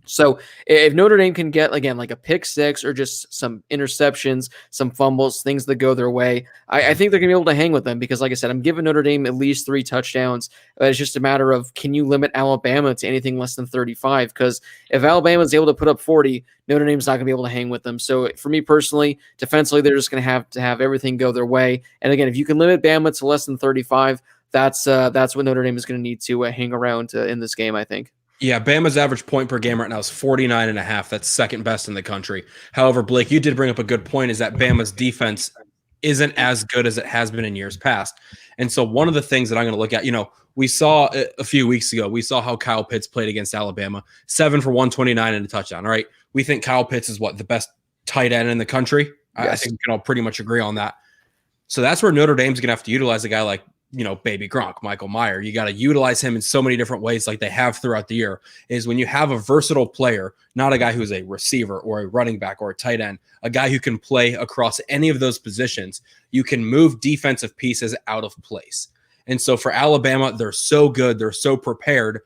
So if Notre Dame can get, again, like a pick six or just some interceptions, some fumbles, things that go their way, I think they're going to be able to hang with them because, like I said, I'm giving Notre Dame at least 3 touchdowns. It's just a matter of, can you limit Alabama to anything less than 35? Because if Alabama is able to put up 40, Notre Dame's not going to be able to hang with them. So for me personally, defensively, they're just going to have everything go their way. And again, if you can limit Bama to less than 35, that's what Notre Dame is going to need to hang around in this game, I think. Yeah, Bama's average point per game right now is 49.5. That's second best in the country. However, Blake, you did bring up a good point, is that Bama's defense isn't as good as it has been in years past. And so one of the things that I'm going to look at, we saw a few weeks ago, we saw how Kyle Pitts played against Alabama, 7 for 129 and a touchdown, right? We think Kyle Pitts is the best tight end in the country. Yes. I think we can all pretty much agree on that. So that's where Notre Dame's going to have to utilize a guy like, baby Gronk, Michael Mayer. You got to utilize him in so many different ways like they have throughout the year, is when you have a versatile player, not a guy who's a receiver or a running back or a tight end, a guy who can play across any of those positions, you can move defensive pieces out of place. And so for Alabama, they're so good. They're so prepared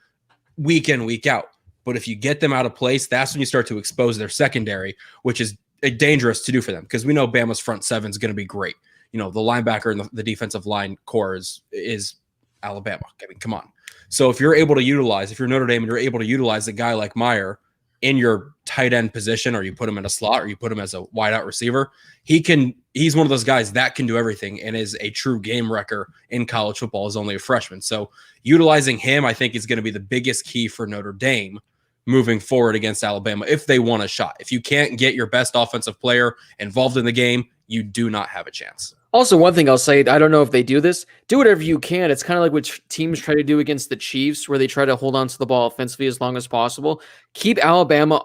week in, week out. But if you get them out of place, that's when you start to expose their secondary, which is dangerous to do for them because we know Bama's front seven is going to be great. The linebacker and the defensive line core is Alabama. I mean, come on. So if you're Notre Dame and you're able to utilize a guy like Meyer in your tight end position, or you put him in a slot, or you put him as a wide out receiver, he's one of those guys that can do everything and is a true game wrecker in college football as only a freshman. So utilizing him, I think, is going to be the biggest key for Notre Dame moving forward against Alabama if they want a shot. If you can't get your best offensive player involved in the game, you do not have a chance. Also, one thing I'll say, I don't know if they do this, do whatever you can. It's kind of like what teams try to do against the Chiefs, where they try to hold on to the ball offensively as long as possible. Keep Alabama's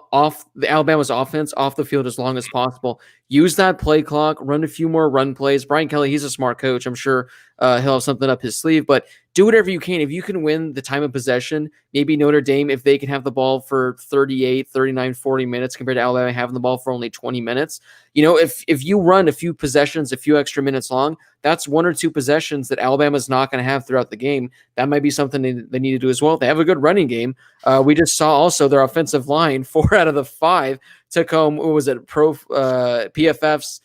offense off the field as long as possible. Use that play clock, run a few more run plays. Brian Kelly, he's a smart coach. I'm sure he'll have something up his sleeve, but do whatever you can. If you can win the time of possession, maybe Notre Dame, if they can have the ball for 38, 39, 40 minutes compared to Alabama having the ball for only 20 minutes, if you run a few possessions, a few extra minutes long, that's 1 or 2 possessions that Alabama's not going to have throughout the game. That might be something they need to do as well. They have a good running game. We just saw also their offensive line, 4 out of the 5 took home, what was it, PFF's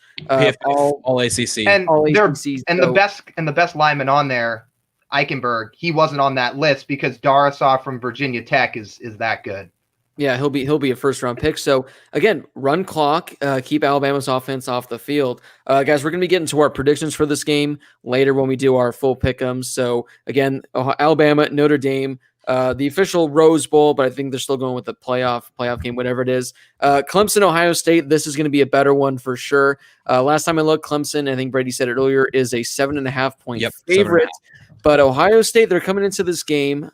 all ACC. And all ACC. And the best lineman on there, Eichenberg, he wasn't on that list because Darasaw from Virginia Tech is that good. Yeah, he'll be a first-round pick. So, again, run clock, keep Alabama's offense off the field. Guys, we're going to be getting to our predictions for this game later when we do our full pick'ems. So, again, Alabama, Notre Dame, the official Rose Bowl, but I think they're still going with the playoff game, whatever it is. Clemson, Ohio State, this is going to be a better one for sure. Last time I looked, Clemson, I think Brady said it earlier, is a 7.5 point favorite. But Ohio State, they're coming into this game.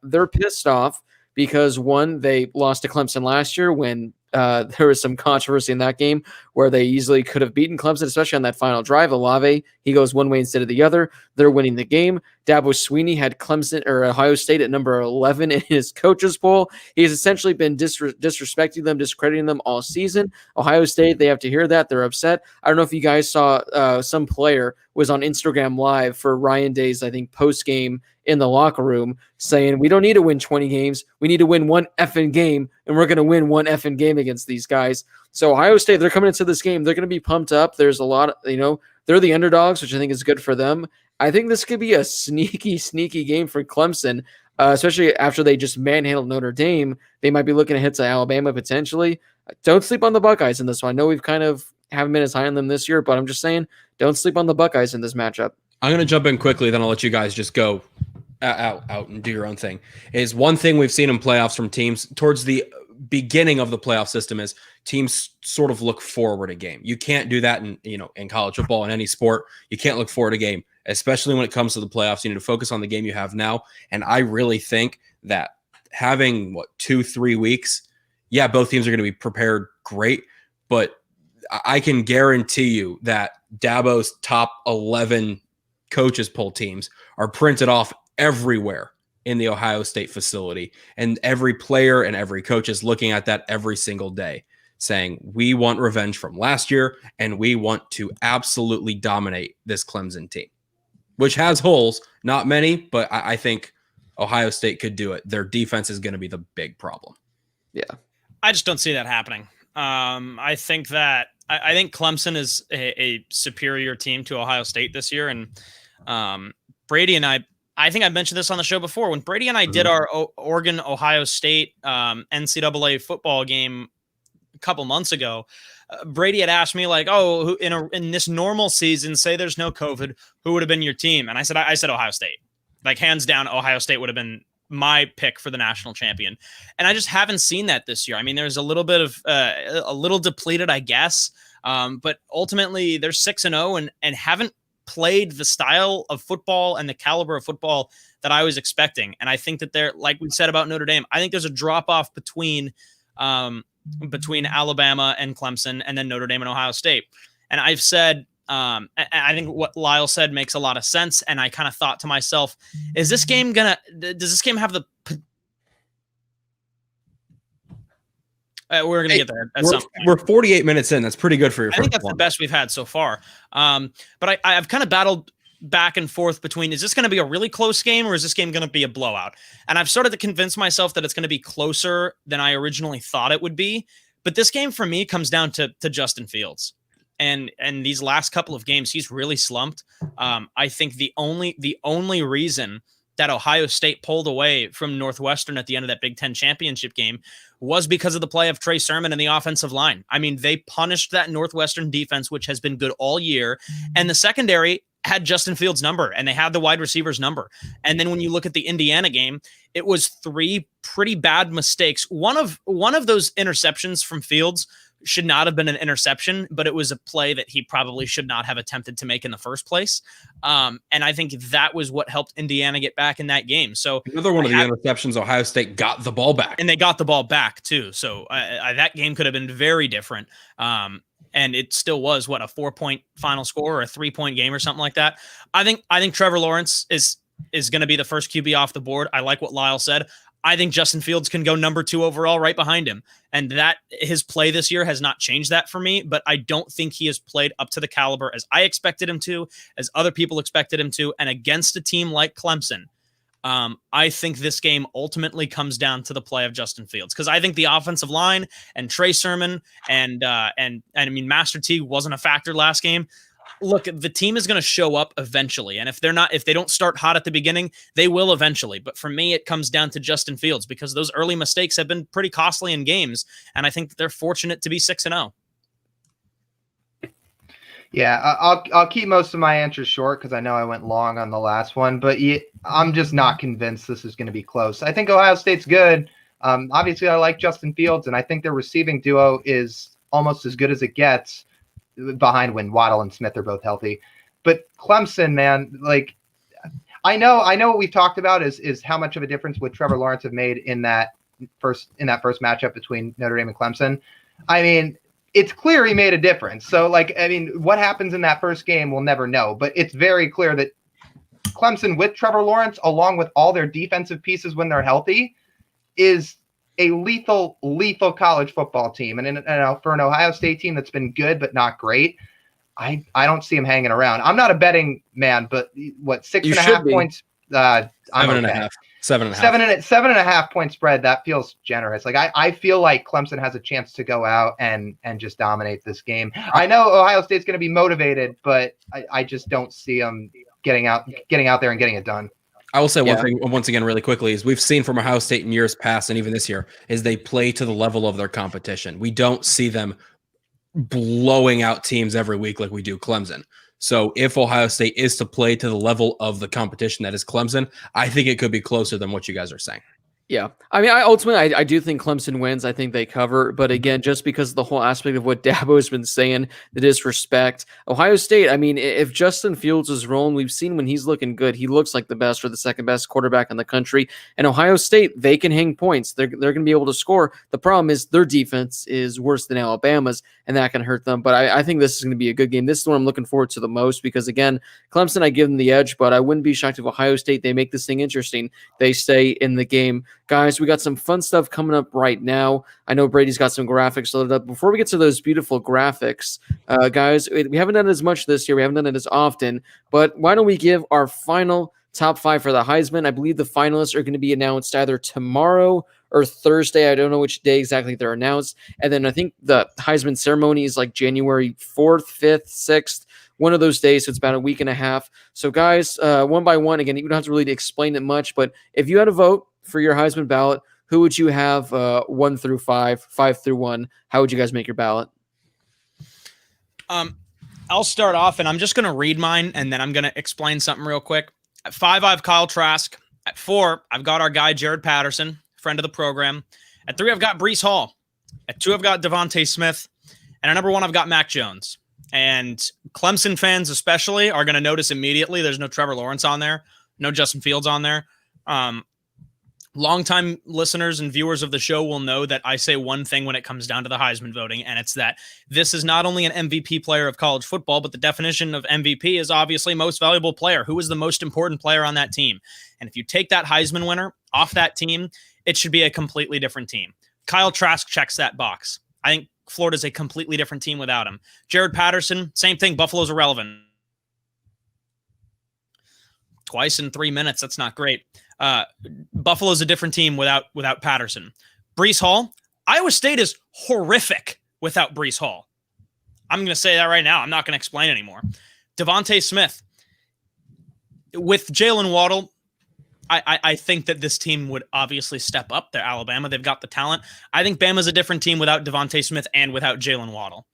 They're pissed off because, one, they lost to Clemson last year when there was some controversy in that game where they easily could have beaten Clemson, especially on that final drive. Olave, he goes one way instead of the other. They're winning the game. Dabo Swinney had Clemson or Ohio State at number 11 in his coaches poll. He's essentially been disrespecting them, discrediting them all season. Ohio State, they have to hear that. They're upset. I don't know if you guys saw some player was on Instagram Live for Ryan Day's, I think, post game in the locker room saying, we don't need to win 20 games. We need to win one effing game, and we're going to win one effing game against these guys. So Ohio State, they're coming into this game. They're going to be pumped up. There's a lot, they're the underdogs, which I think is good for them. I think this could be a sneaky game for Clemson, especially after they just manhandled Notre Dame. They might be looking at hits at Alabama potentially. Don't sleep on the Buckeyes in this one. I know we've kind of haven't been as high on them this year, but I'm just saying, don't sleep on the Buckeyes in this matchup. I'm going to jump in quickly, then I'll let you guys just go out and do your own thing. Is one thing we've seen in playoffs from teams towards the beginning of the playoff system is teams sort of look forward a game. You can't do that in college football, in any sport. You can't look forward a game, especially when it comes to the playoffs. You need to focus on the game you have now. And I really think that having 2-3 weeks, both teams are going to be prepared great, but I can guarantee you that Dabo's top 11 coaches poll teams are printed off everywhere in the Ohio State facility. And every player and every coach is looking at that every single day saying, we want revenge from last year and we want to absolutely dominate this Clemson team, which has holes, not many, but I think Ohio State could do it. Their defense is going to be the big problem. Yeah. I just don't see that happening. I think Clemson is a superior team to Ohio State this year. And Brady and I think I mentioned this on the show before. When Brady and I did our Oregon-Ohio State NCAA football game a couple months ago, Brady had asked me in this normal season, say there's no COVID, who would have been your team? And I said Ohio State. Like, hands down, Ohio State would have been my pick for the national champion. And I just haven't seen that this year. I mean, there's a little bit of a little depleted, I guess. But ultimately they're 6-0 and haven't played the style of football and the caliber of football that I was expecting. And I think that they're, like we said about Notre Dame, I think there's a drop off between Alabama and Clemson and then Notre Dame and Ohio State. And I've said, I think what Lyle said makes a lot of sense. And I kind of thought to myself, does this game have the, we're going to get there. We're 48 minutes in. That's pretty good for your first I think that's one. the best we've had so far. But I've kind of battled back and forth between, is this going to be a really close game or is this game going to be a blowout? And I've started to convince myself that it's going to be closer than I originally thought it would be. But this game for me comes down to Justin Fields. And these last couple of games, he's really slumped. I think the only reason that Ohio State pulled away from Northwestern at the end of that Big Ten championship game was because of the play of Trey Sermon and the offensive line. I mean, they punished that Northwestern defense, which has been good all year. And the secondary had Justin Fields' number and they had the wide receiver's number. And then when you look at the Indiana game, it was 3 pretty bad mistakes. One of those interceptions from Fields should not have been an interception, but it was a play that he probably should not have attempted to make in the first place. And I think that was what helped Indiana get back in that game. So another one of the interceptions, Ohio State got the ball back. And they got the ball back too. So that game could have been very different. And it still was a 4-point final score or a 3-point game or something like that. I think Trevor Lawrence is going to be the first QB off the board. I like what Lyle said. I think Justin Fields can go number 2 overall right behind him. And that his play this year has not changed that for me, but I don't think he has played up to the caliber as I expected him to, as other people expected him to. And against a team like Clemson, I think this game ultimately comes down to the play of Justin Fields. Cause I think the offensive line and Trey Sermon and I mean, Master Teague wasn't a factor last game. Look, the team is going to show up eventually. And if they don't start hot at the beginning, they will eventually. But for me, it comes down to Justin Fields because those early mistakes have been pretty costly in games. And I think they're fortunate to be 6-0. Yeah, I'll keep most of my answers short because I know I went long on the last one, but I'm just not convinced this is going to be close. I think Ohio State's good. Obviously, I like Justin Fields, and I think their receiving duo is almost as good as it gets behind when Waddle and Smith are both healthy. But Clemson, man, like I know what we've talked about is how much of a difference would Trevor Lawrence have made in that first matchup between Notre Dame and Clemson. I mean, it's clear he made a difference. So, what happens in that first game, we'll never know. But it's very clear that Clemson with Trevor Lawrence, along with all their defensive pieces when they're healthy, is a lethal college football team. And for an Ohio State team that's been good but not great, I don't see him hanging around. I'm not a betting man, but what, 6.5 points? I'm 7.5. 7.5. 7.5 point spread. That feels generous. Like I feel like Clemson has a chance to go out and just dominate this game. I know Ohio State's going to be motivated, but I just don't see them getting out there and getting it done. I will say one thing once again really quickly is we've seen from Ohio State in years past and even this year is they play to the level of their competition. We don't see them blowing out teams every week like we do Clemson. So if Ohio State is to play to the level of the competition that is Clemson, I think it could be closer than what you guys are saying. Yeah. I mean, I do think Clemson wins. I think they cover. But again, just because of the whole aspect of what Dabo's been saying, the disrespect. Ohio State, I mean, if Justin Fields is rolling, we've seen when he's looking good, he looks like the best or the second best quarterback in the country. And Ohio State, they can hang points. They're going to be able to score. The problem is their defense is worse than Alabama's, and that can hurt them. But I think this is going to be a good game. This is the one I'm looking forward to the most because, again, Clemson, I give them the edge, but I wouldn't be shocked if Ohio State, they make this thing interesting. They stay in the game. Guys, we got some fun stuff coming up right now. I know Brady's got some graphics loaded up. Before we get to those beautiful graphics, guys, we haven't done as much this year. We haven't done it as often. But why don't we give our final top 5 for the Heisman? I believe the finalists are going to be announced either tomorrow or Thursday. I don't know which day exactly they're announced. And then I think the Heisman ceremony is like January 4th, 5th, 6th. One of those days, so it's about a week and a half. So, guys, one by one, again, you don't have to really explain it much, but if you had a vote for your Heisman ballot, who would you have 1 through 5, 5 through 1? How would you guys make your ballot? I'll start off, and I'm just going to read mine, and then I'm going to explain something real quick. At 5, I have Kyle Trask. At 4, I've got our guy, Jared Patterson, friend of the program. At 3, I've got Breece Hall. At 2, I've got Devontae Smith. And at number 1, I've got Mac Jones. And Clemson fans especially are going to notice immediately there's no Trevor Lawrence on there, no Justin Fields on there. Longtime listeners and viewers of the show will know that I say one thing when it comes down to the Heisman voting, and it's that this is not only an MVP player of college football, but the definition of MVP is obviously most valuable player. Who is the most important player on that team? And if you take that Heisman winner off that team, it should be a completely different team. Kyle Trask checks that box. I think Florida's a completely different team without him. Jared Patterson, same thing. Buffalo's irrelevant. Twice in 3 minutes. That's not great. Buffalo's a different team without Patterson. Breece Hall, Iowa State is horrific without Breece Hall. I'm going to say that right now. I'm not going to explain anymore. Devontae Smith. With Jalen Waddle, I think that this team would obviously step up. They're Alabama. They've got the talent. I think Bama's a different team without Devontae Smith and without Jalen Waddle.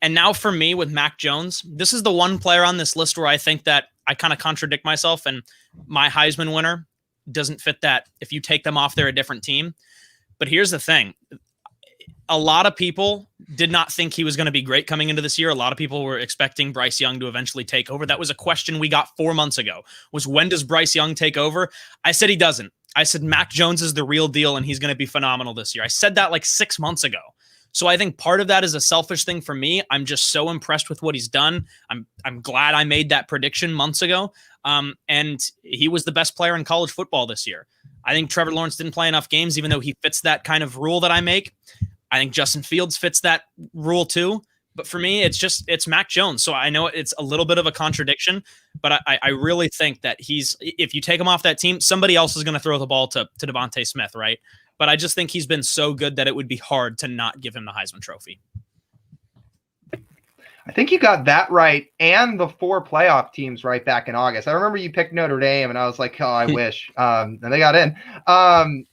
And now for me with Mac Jones, this is the one player on this list where I think that I kind of contradict myself and my Heisman winner doesn't fit that. If you take them off, they're a different team. But here's the thing. A lot of people did not think he was going to be great coming into this year. A lot of people were expecting Bryce Young to eventually take over. That was a question we got 4 months ago, was when does Bryce Young take over? I said he doesn't. I said Mac Jones is the real deal and he's going to be phenomenal this year. I said that like 6 months ago. So I think part of that is a selfish thing for me. I'm just so impressed with what he's done. I'm glad I made that prediction months ago. And he was the best player in college football this year. I think Trevor Lawrence didn't play enough games, even though he fits that kind of rule that I make. I think Justin Fields fits that rule too. But for me, it's Mac Jones. So I know it's a little bit of a contradiction, but I really think that if you take him off that team, somebody else is going to throw the ball to Devontae Smith, right? But I just think he's been so good that it would be hard to not give him the Heisman Trophy. I think you got that right, and the 4 playoff teams right back in August. I remember you picked Notre Dame, and I was like, oh, I wish. And they got in.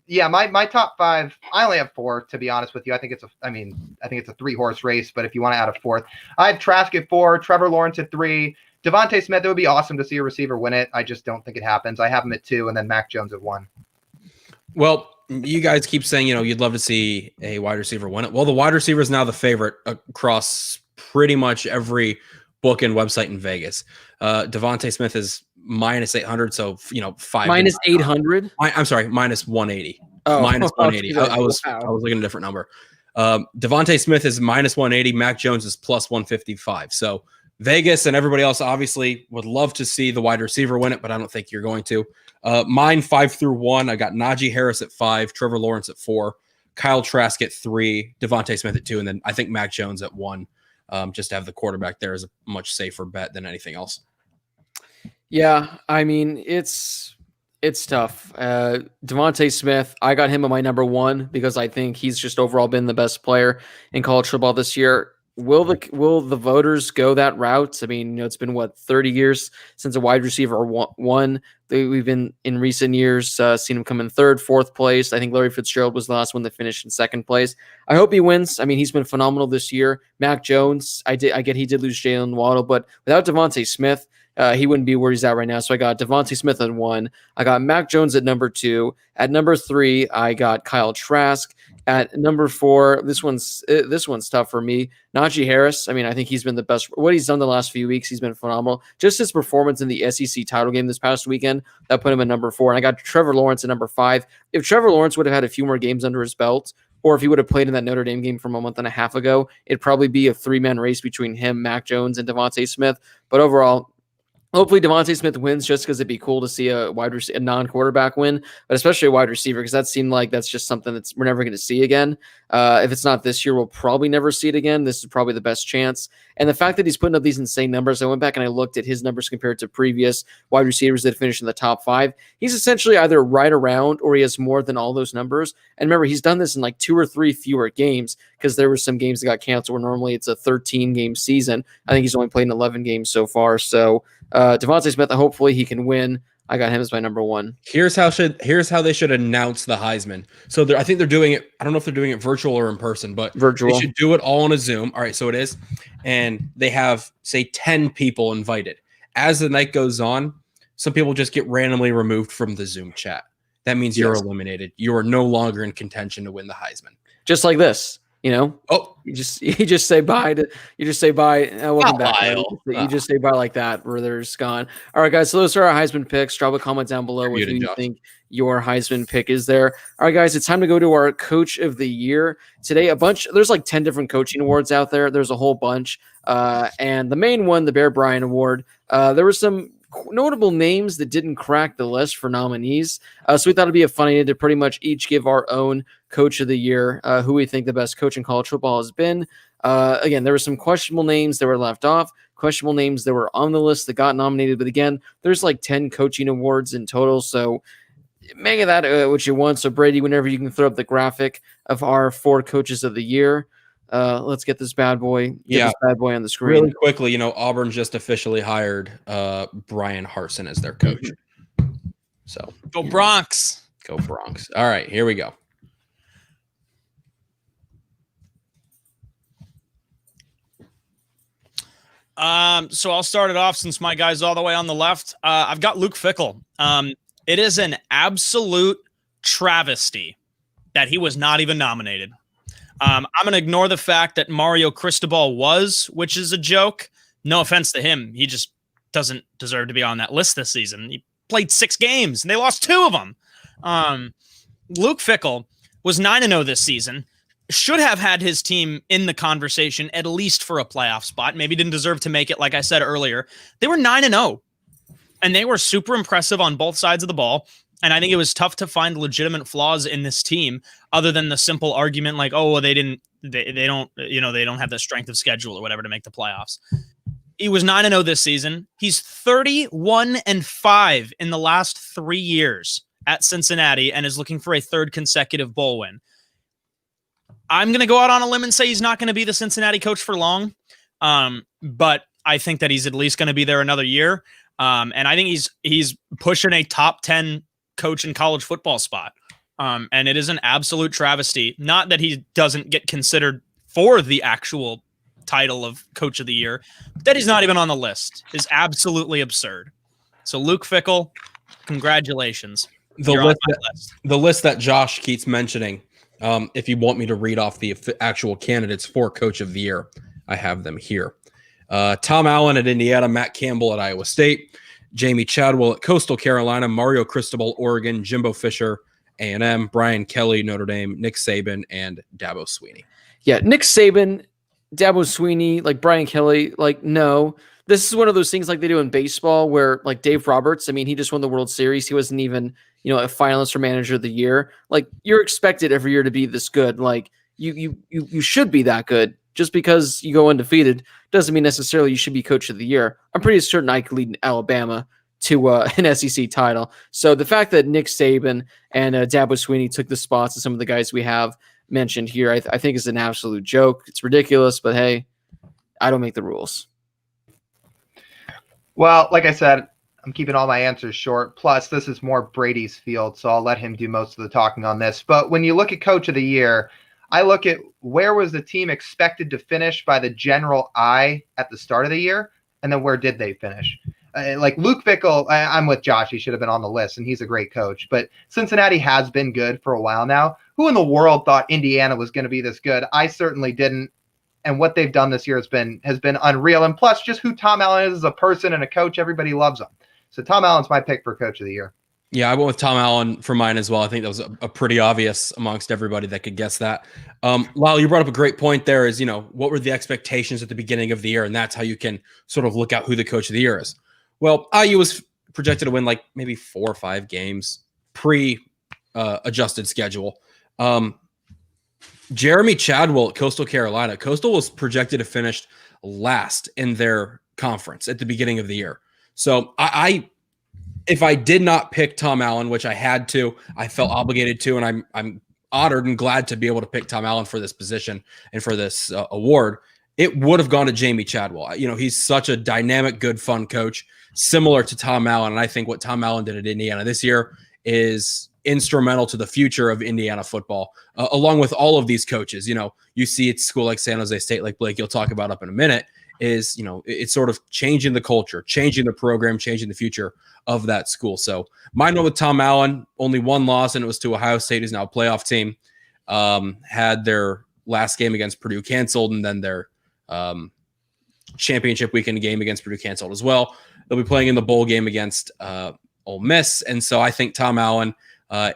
yeah, my top 5. I only have 4, to be honest with you. I think it's a 3-horse race, but if you want to add a 4th, I have Trask at 4, Trevor Lawrence at 3, Devontae Smith. It would be awesome to see a receiver win it. I just don't think it happens. I have him at 2, and then Mac Jones at 1. Well, you guys keep saying, you'd love to see a wide receiver win it. Well, the wide receiver is now the favorite across pretty much every book and website in Vegas. Devontae Smith is minus 800, so 5 minus 800. I'm sorry, minus 180. Oh, minus 180. I was wow. looking at a different number. Devontae Smith is minus 180. Mac Jones is plus 155. So Vegas and everybody else obviously would love to see the wide receiver win it, but I don't think you're going to. Mine 5 through 1. I got Najee Harris at 5, Trevor Lawrence at 4, Kyle Trask at 3, Devontae Smith at 2, and then I think Mac Jones at 1. Just to have the quarterback there is a much safer bet than anything else. Yeah, I mean, it's tough. Devontae Smith, I got him at my number 1 because I think he's just overall been the best player in college football this year. Will the voters go that route? I mean, it's been 30 years since a wide receiver won. We've been in recent years seen him come in 3rd, 4th place. I think Larry Fitzgerald was the last one that finished in 2nd place. I hope he wins. I mean, he's been phenomenal this year. Mac Jones, I get he did lose Jalen Waddle, but without Devontae Smith, he wouldn't be where he's at right now. So I got Devontae Smith at 1. I got Mac Jones at number 2. At number 3, I got Kyle Trask. At number 4, this one's tough for me. Najee Harris. I mean, I think he's been the best. What he's done the last few weeks, he's been phenomenal. Just his performance in the SEC title game this past weekend, that put him at number 4. And I got Trevor Lawrence at number 5. If Trevor Lawrence would have had a few more games under his belt, or if he would have played in that Notre Dame game from a month and a half ago, it'd probably be a 3-man race between him, Mac Jones, and Devontae Smith. But overall, hopefully Devontae Smith wins just because it'd be cool to see a non-quarterback win, but especially a wide receiver because that seemed like that's just something we're never going to see again. If it's not this year, we'll probably never see it again. This is probably the best chance. And the fact that he's putting up these insane numbers, I went back and I looked at his numbers compared to previous wide receivers that finished in the top 5. He's essentially either right around or he has more than all those numbers. And remember, he's done this in like 2 or 3 fewer games because there were some games that got canceled where normally it's a 13-game season. I think he's only played in 11 games so far. So Devontae Smith, hopefully he can win. I got him as my number 1. Here's how they should announce the Heisman. So I think they're doing it. I don't know if they're doing it virtual or in person, but virtual. They should do it all on a Zoom. All right, so it is, and they have say 10 people invited. As the night goes on, some people just get randomly removed from the Zoom chat. That means you're eliminated. You are no longer in contention to win the Heisman. Just like this. Oh, you just say bye welcome back. You just say bye like that where there's gone. All right, guys. So those are our Heisman picks. Drop a comment down below with who you think your Heisman pick is there. All right, guys. It's time to go to our Coach of the Year today. There's like 10 different coaching awards out there. There's a whole bunch. And the main one, the Bear Bryant Award. There were some notable names that didn't crack the list for nominees. So we thought it'd be a fun idea to pretty much each give our own Coach of the Year, who we think the best coach in college football has been. Again, there were some questionable names that were left off, questionable names that were on the list that got nominated. But again, there's like 10 coaching awards in total. So make of that what you want. So Brady, whenever you can throw up the graphic of our 4 coaches of the year. Let's get this bad boy. This bad boy on the screen. Really quickly, Auburn just officially hired Brian Harsin as their coach. So go Bronx. Go Bronx. All right, here we go. So I'll start it off since my guy's all the way on the left. I've got Luke Fickell. It is an absolute travesty that he was not even nominated. I'm going to ignore the fact that Mario Cristobal was, which is a joke. No offense to him. He just doesn't deserve to be on that list this season. He played 6 games and they lost 2 of them. Luke Fickell was 9-0 this season. Should have had his team in the conversation at least for a playoff spot. Maybe didn't deserve to make it. Like I said earlier, they were 9-0 and they were super impressive on both sides of the ball. And I think it was tough to find legitimate flaws in this team other than the simple argument like, oh, well, they don't have the strength of schedule or whatever to make the playoffs. He was 9-0 this season. He's 31-5 in the last 3 years at Cincinnati and is looking for a 3rd consecutive bowl win. I'm going to go out on a limb and say he's not going to be the Cincinnati coach for long. But I think that he's at least going to be there another year. And I think he's pushing a top 10 coach in college football spot. And it is an absolute travesty. Not that he doesn't get considered for the actual title of Coach of the Year, but that he's not even on the list is absolutely absurd. So Luke Fickell, congratulations. The list that Josh keeps mentioning, if you want me to read off the actual candidates for Coach of the Year, I have them here. Tom Allen at Indiana, Matt Campbell at Iowa State, Jamie Chadwell at Coastal Carolina, Mario Cristobal, Oregon, Jimbo Fisher, A&M, Brian Kelly, Notre Dame, Nick Saban, and Dabo Swinney. Yeah, Nick Saban, Dabo Swinney, like Brian Kelly, like no. This is one of those things like they do in baseball where like Dave Roberts, I mean, he just won the World Series. He wasn't even, a finalist for Manager of the Year. Like you're expected every year to be this good. Like you should be that good. Just because you go undefeated doesn't mean necessarily you should be Coach of the Year. I'm pretty certain I could lead Alabama to an SEC title. So the fact that Nick Saban and Dabo Swinney took the spots of some of the guys we have mentioned here, I think is an absolute joke. It's ridiculous, but hey, I don't make the rules. Well, like I said, I'm keeping all my answers short. Plus, this is more Brady's field, so I'll let him do most of the talking on this. But when you look at Coach of the Year, I look at where was the team expected to finish by the general eye at the start of the year, and then where did they finish? Like Luke Fickell, I'm with Josh. He should have been on the list, and he's a great coach. But Cincinnati has been good for a while now. Who in the world thought Indiana was going to be this good? I certainly didn't. And what they've done this year has been unreal. And plus, just who Tom Allen is as a person and a coach, everybody loves him. So Tom Allen's my pick for Coach of the Year. Yeah, I went with Tom Allen for mine as well. I think that was a pretty obvious amongst everybody that could guess that. Lyle, you brought up a great point there is, what were the expectations at the beginning of the year? And that's how you can sort of look out who the Coach of the Year is. Well, IU was projected to win like maybe 4 or 5 games pre-adjusted schedule. Jeremy Chadwell at Coastal Carolina. Coastal was projected to finish last in their conference at the beginning of the year. So if I did not pick Tom Allen, which I had to, I felt obligated to, and I'm honored and glad to be able to pick Tom Allen for this position and for this award. It would have gone to Jamie Chadwell. He's such a dynamic, good, fun coach, similar to Tom Allen. And I think what Tom Allen did at Indiana this year is instrumental to the future of Indiana football, along with all of these coaches. You see it's school like San Jose State, like Blake, you'll talk about up in a minute, is, it's sort of changing the culture, changing the program, changing the future of that school. So mine went with Tom Allen, only 1 loss, and it was to Ohio State, who's now a playoff team. Had their last game against Purdue canceled, and then their championship weekend game against Purdue canceled as well. They'll be playing in the bowl game against Ole Miss. And so I think Tom Allen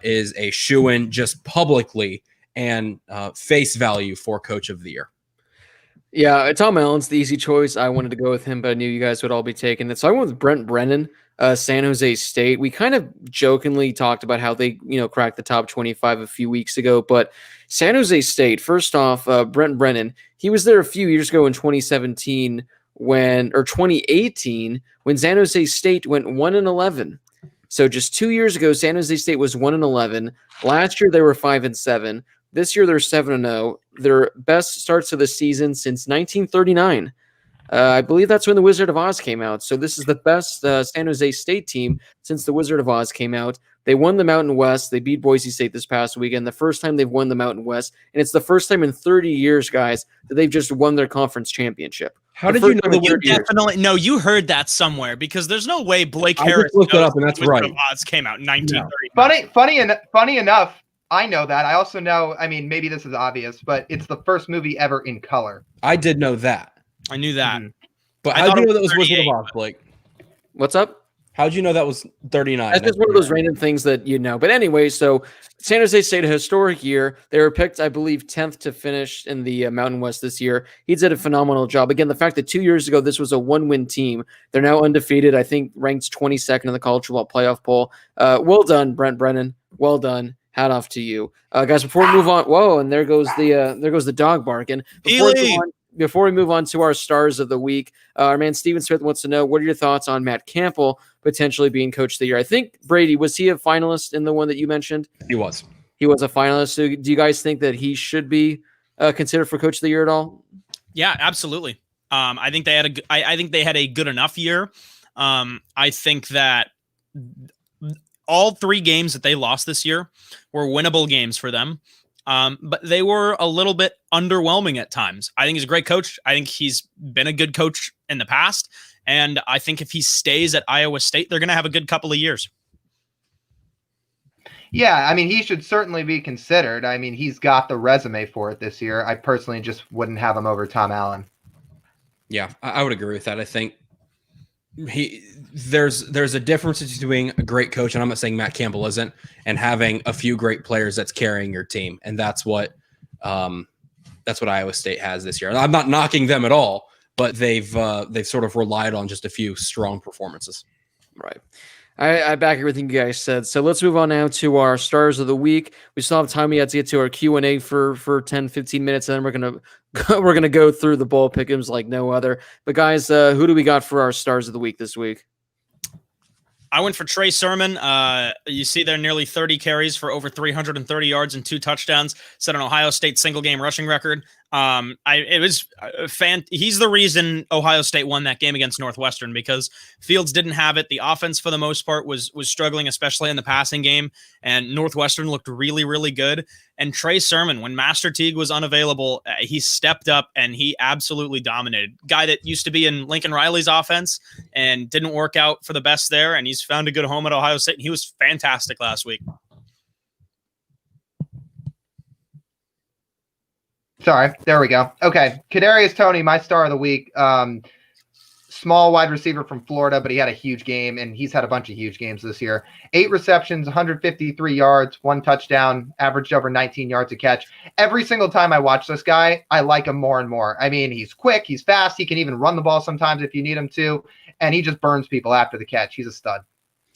is a shoo-in just publicly and face value for Coach of the Year. Yeah, Tom Allen's the easy choice. I wanted to go with him, but I knew you guys would all be taking it. So I went with Brent Brennan, San Jose State. We kind of jokingly talked about how they, cracked the top 25 a few weeks ago, but San Jose State, first off, Brent Brennan, he was there a few years ago in 2018 when San Jose State went 1-11. So just 2 years ago, San Jose State was 1-11. Last year they were 5-7. This year they're 7-0. Their best starts of the season since 1939. I believe that's when The Wizard of Oz came out. So this is the best San Jose State team since The Wizard of Oz came out. They won the Mountain West. They beat Boise State this past weekend. The first time they've won the Mountain West. And it's the first time in 30 years, guys, that they've just won their conference championship. How did you know that? You definitely no. You heard that somewhere because there's no way Blake Harris looked it up, and that's right. Oz came out in 1930. Funny enough, I know that. I also know. I mean, maybe this is obvious, but it's the first movie ever in color. I did know that. I knew that. But how did you know that was Wizard of Oz, Blake? What's up? How'd you know that was 39? That's just one of those random things that you know. But anyway, so San Jose State, a historic year. They were picked, I believe, 10th to finish in the Mountain West this year. He did a phenomenal job. Again, the fact that 2 years ago this was a 1-win team. They're now undefeated. I think ranked 22nd in the college football playoff poll. Well done, Brent Brennan. Well done. Hat off to you, guys. Before we move on, whoa, and there goes the dog barking. Before we move on to our stars of the week, our man Steven Smith wants to know, what are your thoughts on Matt Campbell potentially being Coach of the Year? I think, Brady, was he a finalist in the one that you mentioned? He was. He was a finalist. So do you guys think that he should be considered for Coach of the Year at all? Yeah, absolutely. I think they had a good enough year. I think that all 3 games that they lost this year were winnable games for them. But they were a little bit underwhelming at times. I think he's a great coach. I think he's been a good coach in the past. And I think if he stays at Iowa State, they're going to have a good couple of years. Yeah, I mean, he should certainly be considered. I mean, he's got the resume for it this year. I personally just wouldn't have him over Tom Allen. Yeah, I would agree with that. I think there's a difference between a great coach, and I'm not saying Matt Campbell isn't, and having a few great players that's carrying your team, and that's what Iowa State has this year. I'm not knocking them at all, but they've sort of relied on just a few strong performances. Right. I back everything you guys said. So let's move on now to our stars of the week. We still have time yet to get to our Q&A for 10, 15 minutes, and then we're gonna go through the bowl pick'ems like no other. But guys, who do we got for our stars of the week this week? I went for Trey Sermon. You see there nearly 30 carries for over 330 yards and 2 touchdowns. Set an Ohio State single game rushing record. He's the reason Ohio State won that game against Northwestern, because Fields didn't have it. The offense for the most part was struggling, especially in the passing game, and Northwestern looked really, really good. And Trey Sermon, when Master Teague was unavailable, he stepped up and he absolutely dominated. Guy that used to be in Lincoln Riley's offense and didn't work out for the best there, and he's found a good home at Ohio State, and he was fantastic last week. Sorry, there we go. Okay, Kadarius Toney, my star of the week. Small wide receiver from Florida, but he had a huge game, and he's had a bunch of huge games this year. 8 receptions, 153 yards, 1 touchdown, averaged over 19 yards a catch. Every single time I watch this guy, I like him more and more. I mean, he's quick, he's fast, he can even run the ball sometimes if you need him to, and he just burns people after the catch. He's a stud.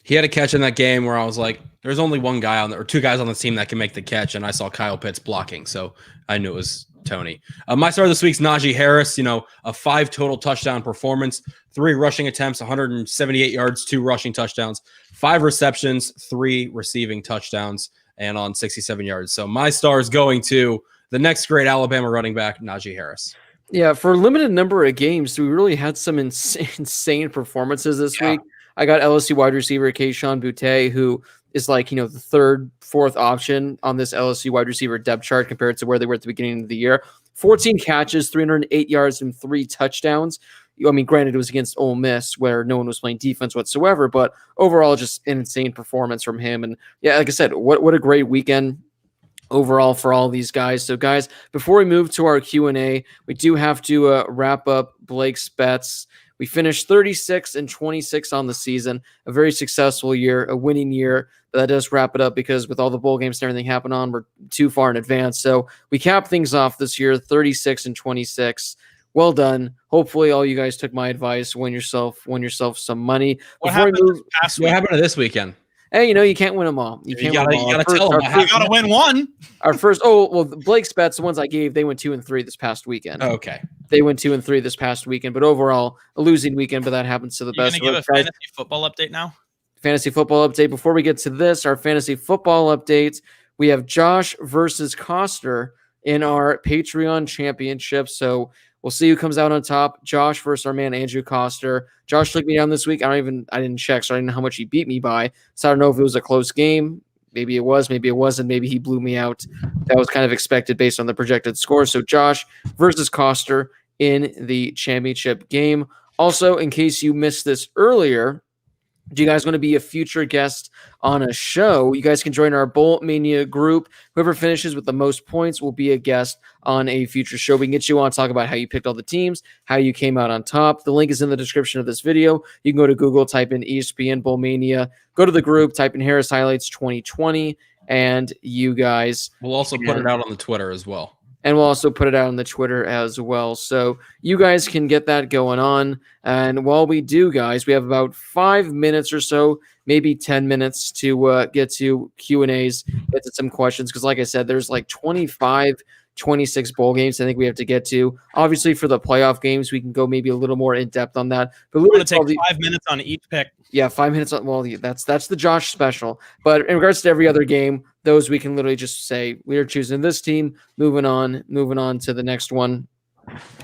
He had a catch in that game where I was like, there's only one guy on there, or 2 guys on the team that can make the catch, and I saw Kyle Pitts blocking, so I knew it was Tony. My star this week's Najee Harris. A 5 total touchdown performance, 3 rushing attempts, 178 yards, 2 rushing touchdowns, 5 receptions, 3 receiving touchdowns, and on 67 yards. So my star is going to the next great Alabama running back, Najee Harris. Yeah, for a limited number of games, we really had some insane performances this week. I got LSU wide receiver Kayshon Boutte, who is like, the 3rd, 4th option on this LSU wide receiver depth chart compared to where they were at the beginning of the year. 14 catches, 308 yards, and 3 touchdowns. I mean, granted, it was against Ole Miss where no one was playing defense whatsoever, but overall, just an insane performance from him. And yeah, like I said, what a great weekend overall for all these guys. So guys, before we move to our Q&A, we do have to wrap up Blake's bets. We finished 36-26 on the season, a very successful year, a winning year. But that does wrap it up because with all the bowl games and everything happening on, we're too far in advance. So we capped things off this year, 36-26. Well done. Hopefully all you guys took my advice, win yourself some money. What happened to this weekend? Hey, you can't win them all. You gotta tell them. You gotta win one. Our first, Blake's bets, the ones I gave, they went 2-3 this past weekend. Okay. They went 2-3 this past weekend, but overall a losing weekend, but that happens to the best. You're gonna give a fantasy football update now? Fantasy football update. Before we get to this, our fantasy football updates, we have Josh versus Coster in our Patreon championship. So we'll see who comes out on top. Josh versus our man Andrew Coster. Josh took me down this week. I didn't check, so I didn't know how much he beat me by. So I don't know if it was a close game. Maybe it was, maybe it wasn't. Maybe he blew me out. That was kind of expected based on the projected score. So Josh versus Coster in the championship game. Also, in case you missed this earlier, do you guys want to be a future guest on a show? You guys can join our Bowl Mania group. Whoever finishes with the most points will be a guest on a future show. We can get you on, talk about how you picked all the teams, how you came out on top. The link is in the description of this video. You can go to Google, type in ESPN Bowl Mania, go to the group, type in Harris Highlights 2020, and you guys. We'll also put it out on the Twitter as well. And we'll also put it out on the Twitter as well. So you guys can get that going on. And while we do, guys, we have about 5 minutes or so, maybe 10 minutes to get to Q&As, get to some questions. Because like I said, there's like 26 bowl games I think we have to get to. Obviously, for the playoff games, we can go maybe a little more in depth on that. But we're going to take 5 minutes on each pick. Yeah, 5 minutes. Well, that's the Josh special. But in regards to every other game, those we can literally just say we are choosing this team, moving on to the next one.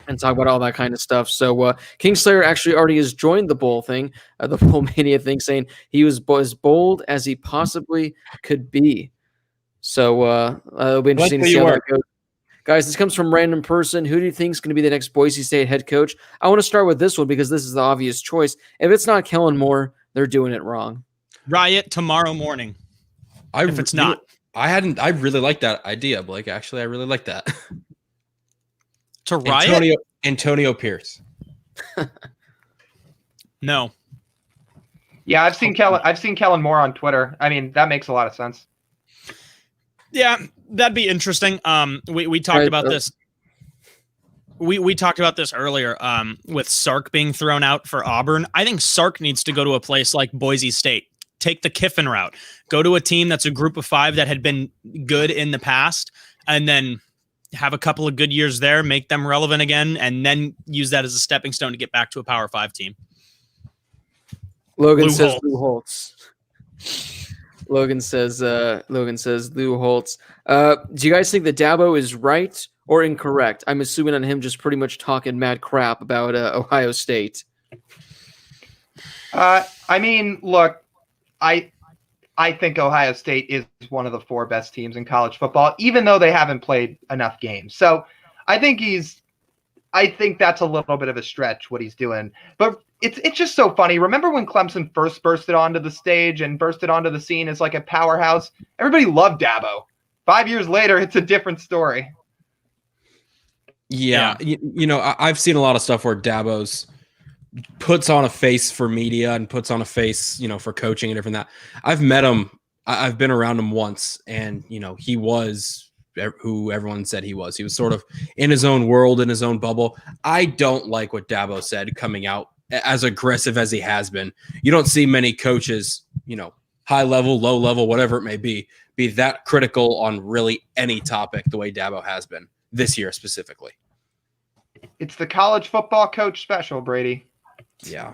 and talk about all that kind of stuff. So Kingslayer actually already has joined the bowl thing, the Bowl Mania thing, saying he was as bold as he possibly could be. So it'll be interesting to see how that goes. Guys, this comes from random person. Who do you think is going to be the next Boise State head coach? I want to start with this one because this is the obvious choice. If it's not Kellen Moore, they're doing it wrong. Riot tomorrow morning. If it's not. I really like that idea, Blake. Actually, I really like that. To riot? Antonio Pierce. No. Yeah, I've seen Kellen Moore on Twitter. I mean, that makes a lot of sense. Yeah, that'd be interesting. We talked about this. We talked about this earlier with Sark being thrown out for Auburn. I think Sark needs to go to a place like Boise State. Take the Kiffin route. Go to a team that's a group of 5 that had been good in the past, and then have a couple of good years there, make them relevant again, and then use that as a stepping stone to get back to a Power 5 team. Logan says Lou Holtz. Logan says Lou Holtz. Do you guys think that Dabo is right or incorrect? I'm assuming on him just pretty much talking mad crap about Ohio State. I mean, look, I think Ohio State is one of the 4 best teams in college football, even though they haven't played enough games. So I think that's a little bit of a stretch what he's doing. But it's just so funny. Remember when Clemson first bursted onto the stage and bursted onto the scene as like a powerhouse? Everybody loved Dabo. 5 years later, it's a different story. Yeah. You know, I've seen a lot of stuff where Dabo's puts on a face for media and puts on a face, for coaching and different that. I've met him. I've been around him once, and, he was who everyone said he was. He was sort of in his own world, in his own bubble. I don't like what Dabo said coming out as aggressive as he has been. You don't see many coaches, high level, low level, whatever it may be that critical on really any topic the way Dabo has been this year specifically. It's the college football coach special, Brady. Yeah.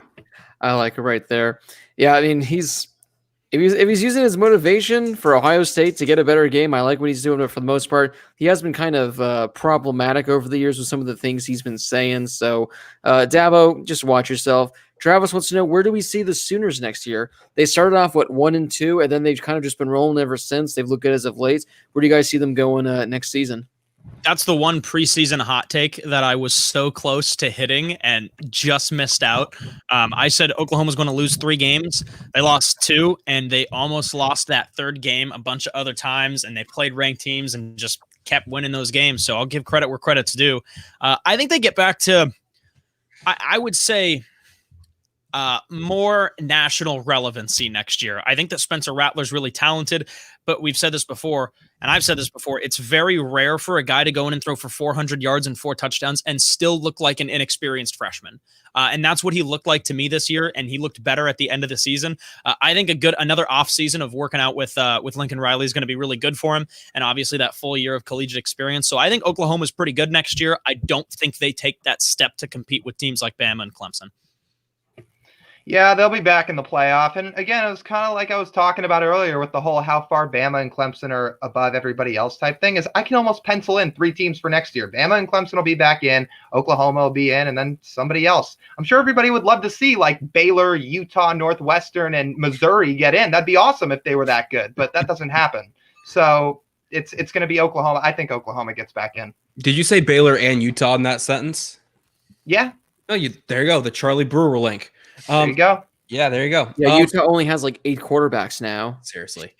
I like it right there. Yeah, I mean, if he's using his motivation for Ohio State to get a better game, I like what he's doing, but for the most part, he has been kind of problematic over the years with some of the things he's been saying. So, Dabo, just watch yourself. Travis wants to know, where do we see the Sooners next year? They started off, 1-2, and then they've kind of just been rolling ever since. They've looked good as of late. Where do you guys see them going next season? That's the one preseason hot take that I was so close to hitting and just missed out. I said Oklahoma was going to lose 3 games. They lost 2, and they almost lost that 3rd game a bunch of other times, and they played ranked teams and just kept winning those games. So I'll give credit where credit's due. I think they get back to, I would say, more national relevancy next year. I think that Spencer Rattler's really talented, but we've said this before, and I've said this before, it's very rare for a guy to go in and throw for 400 yards and 4 touchdowns and still look like an inexperienced freshman. And that's what he looked like to me this year, and he looked better at the end of the season. I think another offseason of working out with Lincoln Riley is going to be really good for him, and obviously that full year of collegiate experience. So I think Oklahoma's pretty good next year. I don't think they take that step to compete with teams like Bama and Clemson. Yeah, they'll be back in the playoff. And again, it was kind of like I was talking about earlier with the whole how far Bama and Clemson are above everybody else type thing, is I can almost pencil in 3 teams for next year. Bama and Clemson will be back in, Oklahoma will be in, and then somebody else. I'm sure everybody would love to see like Baylor, Utah, Northwestern, and Missouri get in. That'd be awesome if they were that good, but that doesn't happen. So it's going to be Oklahoma. I think Oklahoma gets back in. Did you say Baylor and Utah in that sentence? Yeah. No, there you go. The Charlie Brewer link. There you go. Yeah, there you go. Yeah, Utah only has 8 quarterbacks now. Seriously.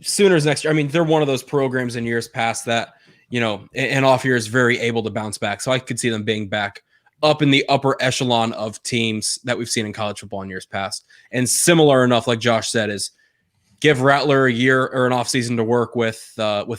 Sooners next year. I mean, they're one of those programs in years past that, an off year is very able to bounce back. So I could see them being back up in the upper echelon of teams that we've seen in college football in years past. And similar enough, like Josh said, is give Rattler a year or an offseason to work with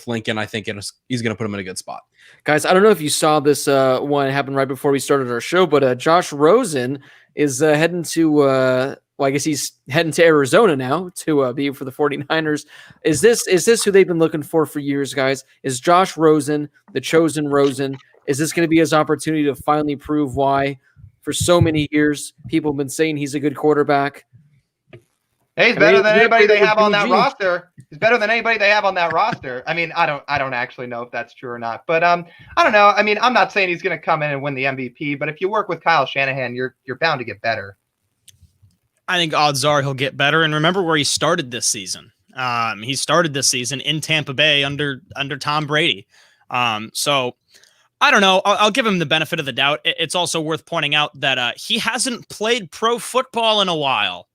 Lincoln. I think he's going to put him in a good spot. Guys, I don't know if you saw this one happen right before we started our show, but Josh Rosen is heading to I guess he's heading to Arizona now to be for the 49ers. Is this who they've been looking for years, guys? Is Josh Rosen the chosen Rosen? Is this going to be his opportunity to finally prove why for so many years people have been saying he's a good quarterback? Hey, he's better than anybody they have on that BG. roster. He's better than anybody they have on that roster. I mean, I don't actually know if that's true or not, but I don't know. I mean, I'm not saying he's going to come in and win the MVP, but if you work with Kyle Shanahan, you're bound to get better. I think odds are he'll get better. And remember where he started this season. He started this season in Tampa Bay under Tom Brady. So I don't know. I'll give him the benefit of the doubt. It's also worth pointing out that he hasn't played pro football in a while.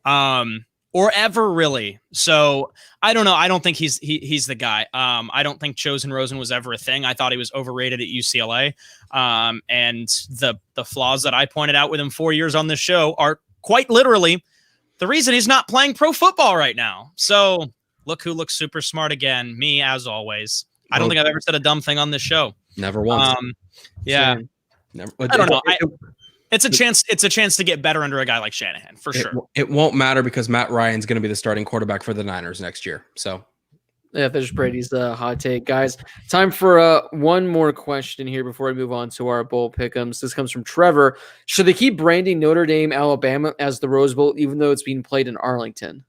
Or ever really. So I don't know. I don't think he's the guy. I don't think Chosen Rosen was ever a thing. I thought he was overrated at UCLA. And the flaws that I pointed out with him 4 years on this show are quite literally the reason he's not playing pro football right now. So look who looks super smart again. Me, as always. I don't think I've ever said a dumb thing on this show. Never once. Yeah. Never. I don't know. It's a chance to get better under a guy like Shanahan, for sure. It won't matter because Matt Ryan's going to be the starting quarterback for the Niners next year. So, yeah, there's Brady's hot take, guys. Time for one more question here before we move on to our bowl pick'ems. This comes from Trevor. Should they keep branding Notre Dame, Alabama as the Rose Bowl, even though it's being played in Arlington?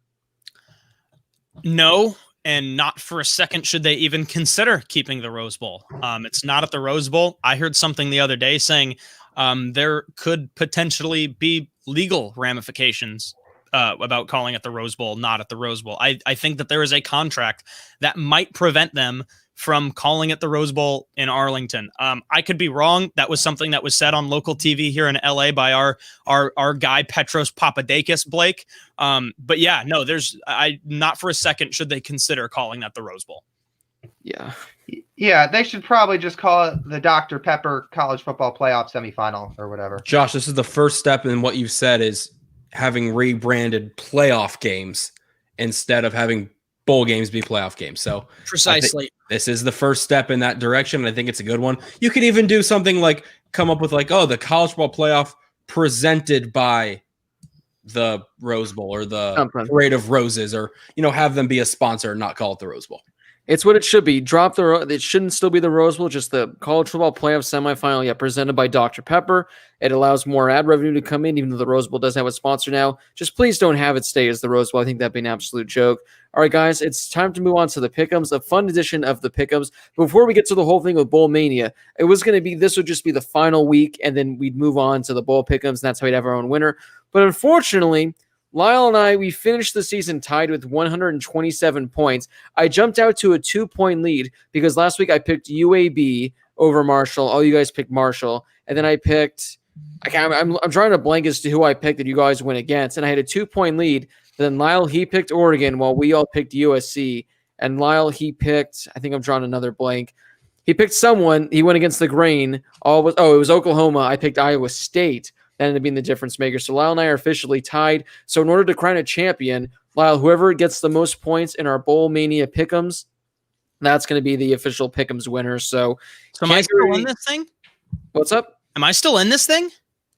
No, and not for a second should they even consider keeping the Rose Bowl. It's not at the Rose Bowl. I heard something the other day saying there could potentially be legal ramifications about calling it the Rose Bowl, not at the Rose Bowl. I think that there is a contract that might prevent them from calling it the Rose Bowl in Arlington. I could be wrong. That was something that was said on local TV here in LA by our guy Petros Papadakis, Blake. But yeah, no, not for a second should they consider calling that the Rose Bowl. Yeah. Yeah, they should probably just call it the Dr. Pepper College Football Playoff Semifinal or whatever. Josh, this is the first step in what you've said is having rebranded playoff games instead of having bowl games be playoff games. So precisely, this is the first step in that direction. And I think it's a good one. You could even do something like come up with like, the college football playoff presented by the Rose Bowl or the Parade of Roses, or, have them be a sponsor and not call it the Rose Bowl. It's what it should be. It shouldn't still be the Rose Bowl, just the college football playoff semifinal. Yeah, presented by Dr. Pepper. It allows more ad revenue to come in, even though the Rose Bowl does have a sponsor now. Just please don't have it stay as the Rose Bowl. I think that'd be an absolute joke. All right, guys, it's time to move on to the pick'ems, a fun edition of the pick'ems. Before we get to the whole thing with Bowl Mania, this would just be the final week, and then we'd move on to the Bowl pick'ems, and that's how we'd have our own winner. But unfortunately, Lyle and I, we finished the season tied with 127 points. I jumped out to a 2-point lead because last week I picked UAB over Marshall. All you guys picked Marshall. And then I picked, I'm trying to blank as to who I picked that you guys went against. And I had a 2-point lead. Then Lyle, he picked Oregon while we all picked USC. And Lyle, he picked, I think I'm drawing another blank. He picked someone. He went against the grain. It was Oklahoma. I picked Iowa State. That ended up being the difference maker. So Lyle and I are officially tied. So in order to crown a champion, Lyle, whoever gets the most points in our Bowl Mania pick'ems, that's going to be the official pick'ems winner. So am I still in this thing? What's up? Am I still in this thing?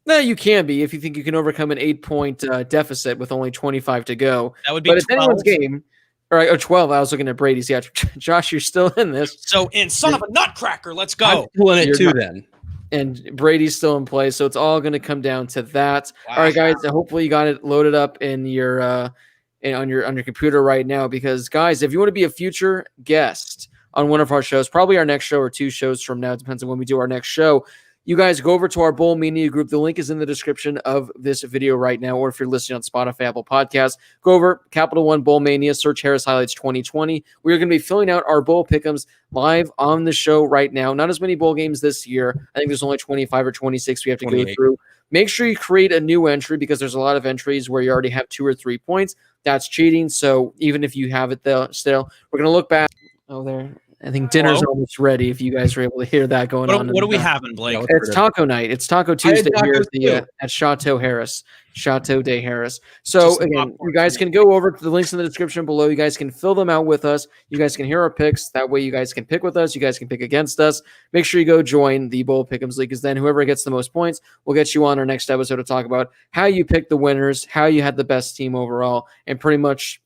No, you can be if you think you can overcome an 8-point deficit with only 25 to go. That would be 12. It's anyone's game. Or 12. I was looking at Brady's. Yeah, Josh, you're still in this. So, son of a nutcracker, let's go. I'm pulling it too then. And Brady's still in play, so it's all going to come down to that. Wow. All right, guys. Hopefully, you got it loaded up in your on your computer right now. Because, guys, if you want to be a future guest on one of our shows, probably our next show or 2 shows from now, it depends on when we do our next show. You guys go over to our Bowl Mania group. The link is in the description of this video right now, or if you're listening on Spotify, Apple Podcasts, go over Capital One Bowl Mania, search Harris Highlights 2020. We're going to be filling out our bowl pick'ems live on the show right now. Not as many bowl games this year. I think there's only 25 or 26 we have to go through. Make sure you create a new entry because there's a lot of entries where you already have 2 or 3 points. That's cheating. So even if you have it still, we're going to look back. Oh, there. I think dinner's almost ready if you guys are able to hear that going on. What are we having, Blake? It's taco night. It's Taco Tuesday here at Chateau de Harris. So again, you guys can go over to the links in the description below. You guys can fill them out with us. You guys can hear our picks. That way you guys can pick with us. You guys can pick against us. Make sure you go join the Bowl Pick'ems League because then whoever gets the most points will get you on our next episode to talk about how you picked the winners, how you had the best team overall, and pretty much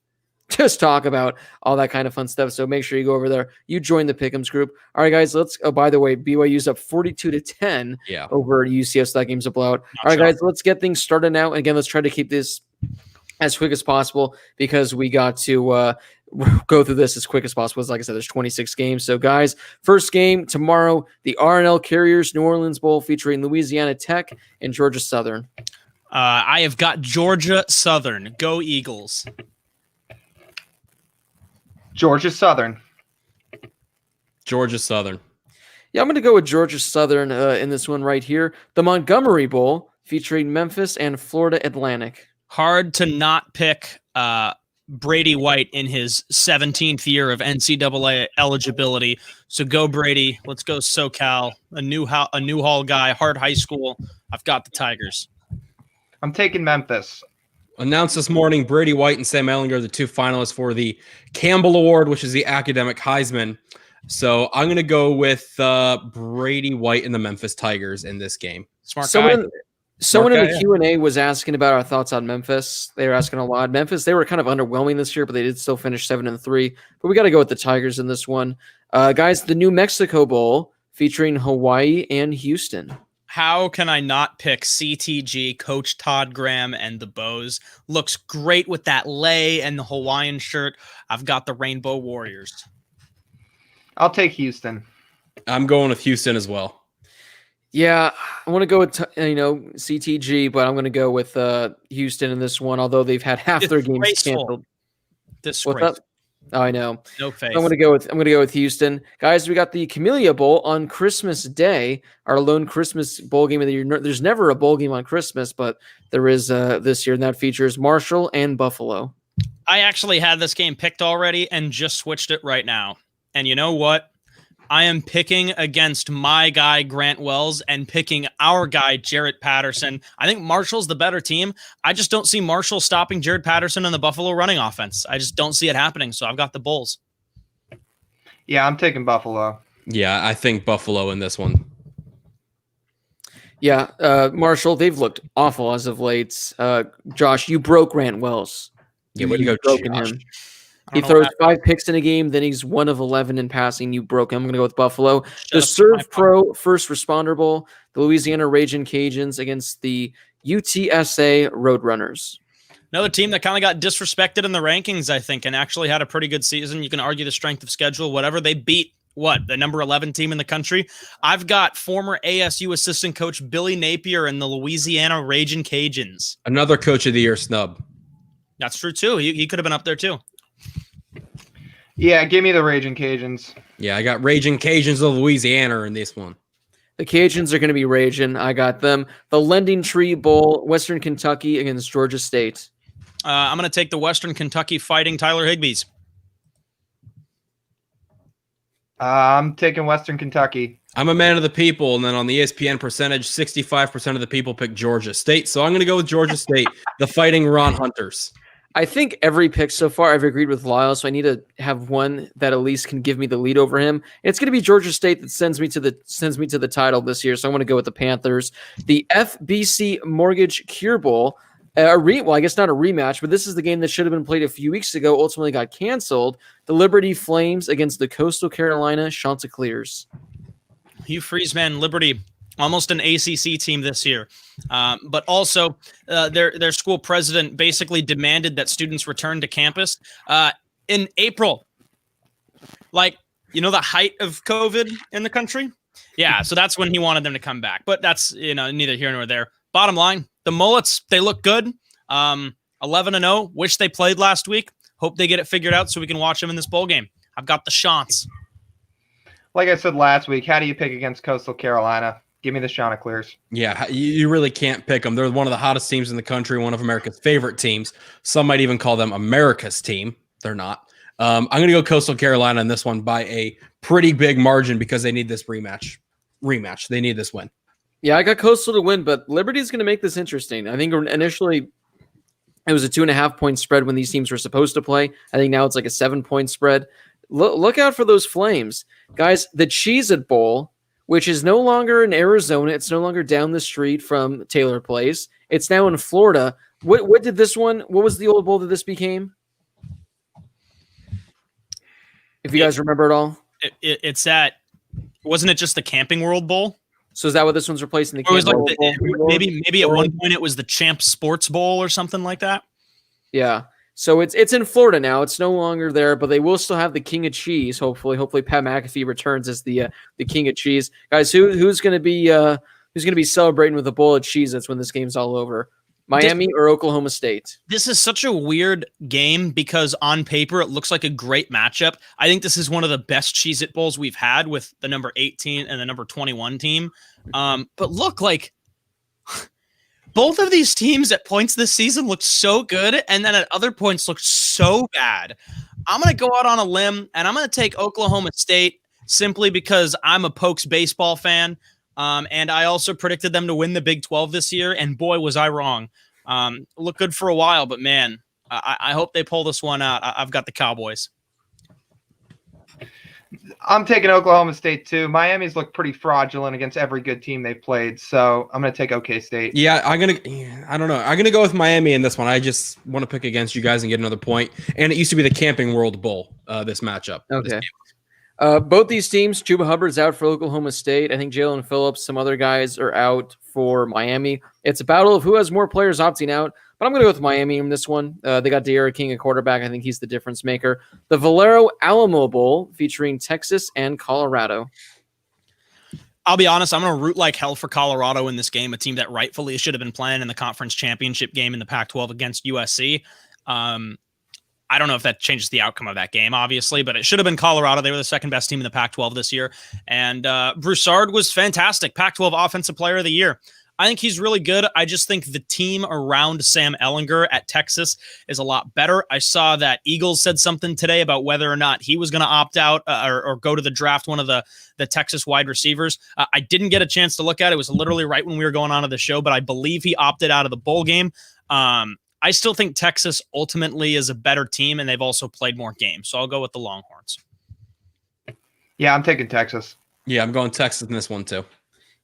just talk about all that kind of fun stuff. So make sure you go over there. You join the Pick'ems group. All right, guys, let's – by the way, BYU's up 42-10 over UCF. So that game's a blowout. All right, guys, let's get things started now. Again, let's try to keep this as quick as possible because we got to go through this as quick as possible. Like I said, there's 26 games. So, guys, first game tomorrow, the R&L Carriers New Orleans Bowl featuring Louisiana Tech and Georgia Southern. I have got Georgia Southern. Go Eagles. Georgia Southern. Georgia Southern. Yeah, I'm going to go with Georgia Southern in this one right here. The Montgomery Bowl featuring Memphis and Florida Atlantic. Hard to not pick Brady White in his 17th year of NCAA eligibility. So go Brady. Let's go SoCal. A new Hall guy, Hart High School. I've got the Tigers. I'm taking Memphis. Announced this morning, Brady White and Sam Ehlinger are the 2 finalists for the Campbell Award, which is the academic Heisman. So I'm going to go with Brady White and the Memphis Tigers in this game. Someone in the Q&A was asking about our thoughts on Memphis. They were asking a lot. Memphis, they were kind of underwhelming this year, but they did still finish 7-3. But we got to go with the Tigers in this one. Guys, the New Mexico Bowl featuring Hawaii and Houston. How can I not pick CTG, Coach Todd Graham, and the Bows? Looks great with that lei and the Hawaiian shirt. I've got the Rainbow Warriors. I'll take Houston. I'm going with Houston as well. Yeah, I want to go with CTG, but I'm going to go with Houston in this one. Although they've had half their games canceled. Disgraceful. Oh, I know. No face. I'm going to go with Houston, guys. We got the Camellia Bowl on Christmas Day, our lone Christmas bowl game of the year. There's never a bowl game on Christmas, but there is this year, and that features Marshall and Buffalo. I actually had this game picked already and just switched it right now. And you know what? I am picking against my guy, Grant Wells, and picking our guy, Jarrett Patterson. I think Marshall's the better team. I just don't see Marshall stopping Jarrett Patterson and the Buffalo running offense. I just don't see it happening, so I've got the Bulls. Yeah, I'm taking Buffalo. Yeah, I think Buffalo in this one. Yeah, Marshall, they've looked awful as of late. Josh, you broke Grant Wells. Yeah, way to go, Josh. He throws 5 picks in a game, then he's 1 of 11 in passing. You broke him. I'm going to go with Buffalo. The Serve Pro First Responder Bowl, the Louisiana Ragin' Cajuns against the UTSA Roadrunners. Another team that kind of got disrespected in the rankings, I think, and actually had a pretty good season. You can argue the strength of schedule, whatever. They beat, the number 11 team in the country. I've got former ASU assistant coach Billy Napier and the Louisiana Ragin' Cajuns. Another Coach of the Year snub. That's true, too. He could have been up there, too. Yeah, give me the Ragin' Cajuns. Yeah, I got Ragin' Cajuns of Louisiana in this one. The Cajuns are going to be raging. I got them. The Lending Tree Bowl, Western Kentucky against Georgia State. I'm going to take the Western Kentucky Fighting Tyler Higbees. I'm taking Western Kentucky. I'm a man of the people, and then on the ESPN percentage, 65% of the people pick Georgia State. So I'm going to go with Georgia State, the Fighting Ron Hunters. I think every pick so far I've agreed with Lyle, so I need to have one that at least can give me the lead over him. It's going to be Georgia State that sends me to the title this year, so I'm going to go with the Panthers. The FBC Mortgage Cure Bowl, I guess not a rematch, but this is the game that should have been played a few weeks ago, ultimately got canceled. The Liberty Flames against the Coastal Carolina Chanticleers. Hugh Freeze, man, Liberty. Almost an ACC team this year. But also their school president basically demanded that students return to campus in April. Like, the height of COVID in the country? Yeah, so that's when he wanted them to come back. But that's, neither here nor there. Bottom line, the Mullets, they look good. 11-0. Wish they played last week. Hope they get it figured out so we can watch them in this bowl game. I've got the Chants. Like I said last week, how do you pick against Coastal Carolina? Give me the Chanticleers. Yeah, you really can't pick them. They're one of the hottest teams in the country, one of America's favorite teams. Some might even call them America's team. They're not. I'm going to go Coastal Carolina in this one by a pretty big margin because they need this rematch. They need this win. Yeah, I got Coastal to win, but Liberty's going to make this interesting. I think initially it was a 2.5-point spread when these teams were supposed to play. I think now it's like a 7-point spread. Look out for those Flames. Guys, the Cheez-It Bowl, which is no longer in Arizona. It's no longer down the street from Taylor Place. It's now in Florida. What was the old bowl that this became? If you guys remember it all. Wasn't it just the Camping World Bowl? So is that what this one's replacing? Maybe at one point it was the Champ Sports Bowl or something like that. Yeah. So it's in Florida now. It's no longer there, but they will still have the King of Cheese. Hopefully Pat McAfee returns as the King of Cheese. Guys, who's going to be celebrating with a bowl of Cheez-Its when this game's all over? Miami or Oklahoma State? This is such a weird game because on paper it looks like a great matchup. I think this is one of the best Cheez-It Bowls we've had with the number 18 and the number 21 team. But look, like both of these teams at points this season look so good, and then at other points look so bad. I'm going to go out on a limb, and I'm going to take Oklahoma State simply because I'm a Pokes baseball fan, and I also predicted them to win the Big 12 this year, and boy, was I wrong. Look good for a while, but man, I hope they pull this one out. I've got the Cowboys. I'm taking Oklahoma State too. Miami's looked pretty fraudulent against every good team they've played, so I'm going to take OK State. Yeah, I don't know. I'm going to go with Miami in this one. I just want to pick against you guys and get another point. And it used to be the Camping World Bowl, this matchup. Okay. Both these teams, Chuba Hubbard's out for Oklahoma State. I think Jalen Phillips, some other guys are out for Miami. It's a battle of who has more players opting out, but I'm going to go with Miami in this one. They got De'Ara King, a quarterback. I think he's the difference maker. The Valero Alamo Bowl featuring Texas and Colorado. I'll be honest, I'm going to root like hell for Colorado in this game, a team that rightfully should have been playing in the conference championship game in the Pac-12 against USC. I don't know if that changes the outcome of that game, obviously, but it should have been Colorado. They were the second best team in the Pac-12 this year. And Broussard was fantastic. Pac-12 Offensive Player of the Year. I think he's really good. I just think the team around Sam Ehlinger at Texas is a lot better. I saw that Eagles said something today about whether or not he was going to opt out or go to the draft, one of the Texas wide receivers. I didn't get a chance to look at it. It was literally right when we were going on to the show, but I believe he opted out of the bowl game. I still think Texas ultimately is a better team, and they've also played more games. So I'll go with the Longhorns. Yeah, I'm taking Texas. Yeah, I'm going Texas in this one too.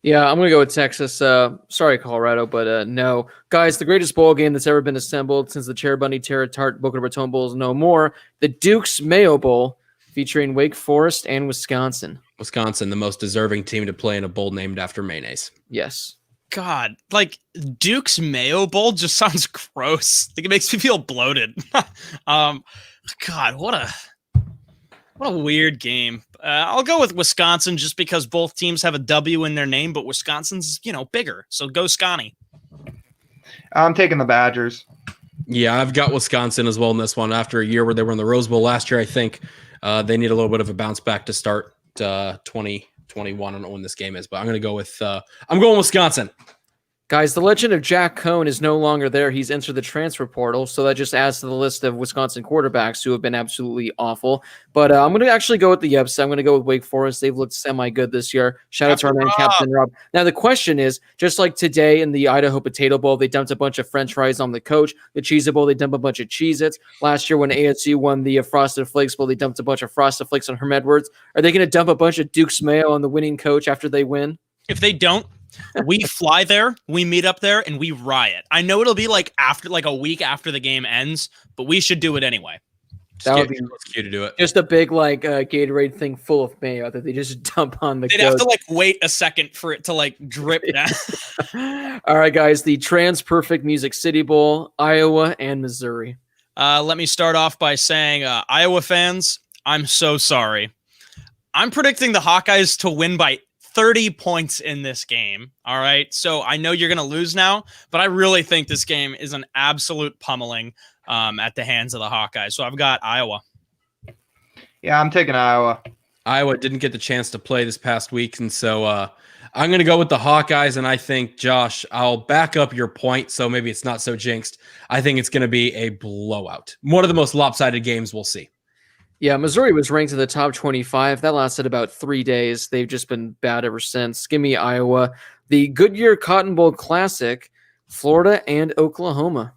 Yeah, I'm going to go with Texas. Sorry, Colorado, but no. Guys, the greatest bowl game that's ever been assembled since the Chair Bunny, Terra Tart, Boca Raton Bowls no more. The Duke's Mayo Bowl featuring Wake Forest and Wisconsin. Wisconsin, the most deserving team to play in a bowl named after mayonnaise. Yes. God, like Duke's Mayo Bowl just sounds gross. Like it makes me feel bloated. God, what a weird game. I'll go with Wisconsin just because both teams have a W in their name, but Wisconsin's, bigger. So go Scotty. I'm taking the Badgers. Yeah, I've got Wisconsin as well in this one. After a year where they were in the Rose Bowl last year, I think they need a little bit of a bounce back to start 2021. I don't know when this game is, but I'm going Wisconsin. Guys, the legend of Jack Cohn is no longer there. He's entered the transfer portal, so that just adds to the list of Wisconsin quarterbacks who have been absolutely awful. But I'm going to actually go with the Yeps. I'm going to go with Wake Forest. They've looked semi-good this year. Shout out to our man, Captain Rob. Now, the question is, just like today in the Idaho Potato Bowl, they dumped a bunch of French fries on the coach. The Cheez-It Bowl, they dumped a bunch of Cheez-Its. Last year when ASU won the Frosted Flakes Bowl, they dumped a bunch of Frosted Flakes on Herm Edwards. Are they going to dump a bunch of Duke's Mayo on the winning coach after they win? If they don't, we fly there, we meet up there, and we riot. I know it'll be like a week after the game ends, but we should do it anyway. That would be cute to do it. Just a big Gatorade thing full of mayo that they just dump on the. They'd have to wait a second for it to drip down. All right, guys, the Trans Perfect Music City Bowl, Iowa and Missouri. Let me start off by saying, Iowa fans, I'm so sorry. I'm predicting the Hawkeyes to win by 30 points in this game. All right. So I know you're going to lose now, but I really think this game is an absolute pummeling at the hands of the Hawkeyes. So I've got Iowa. Yeah, I'm taking Iowa. Iowa didn't get the chance to play this past week. And so I'm going to go with the Hawkeyes. And I think, Josh, I'll back up your point. So maybe it's not so jinxed. I think it's going to be a blowout. One of the most lopsided games we'll see. Yeah, Missouri was ranked in the top 25. That lasted about 3 days. They've just been bad ever since. Give me Iowa. The Goodyear Cotton Bowl Classic, Florida and Oklahoma.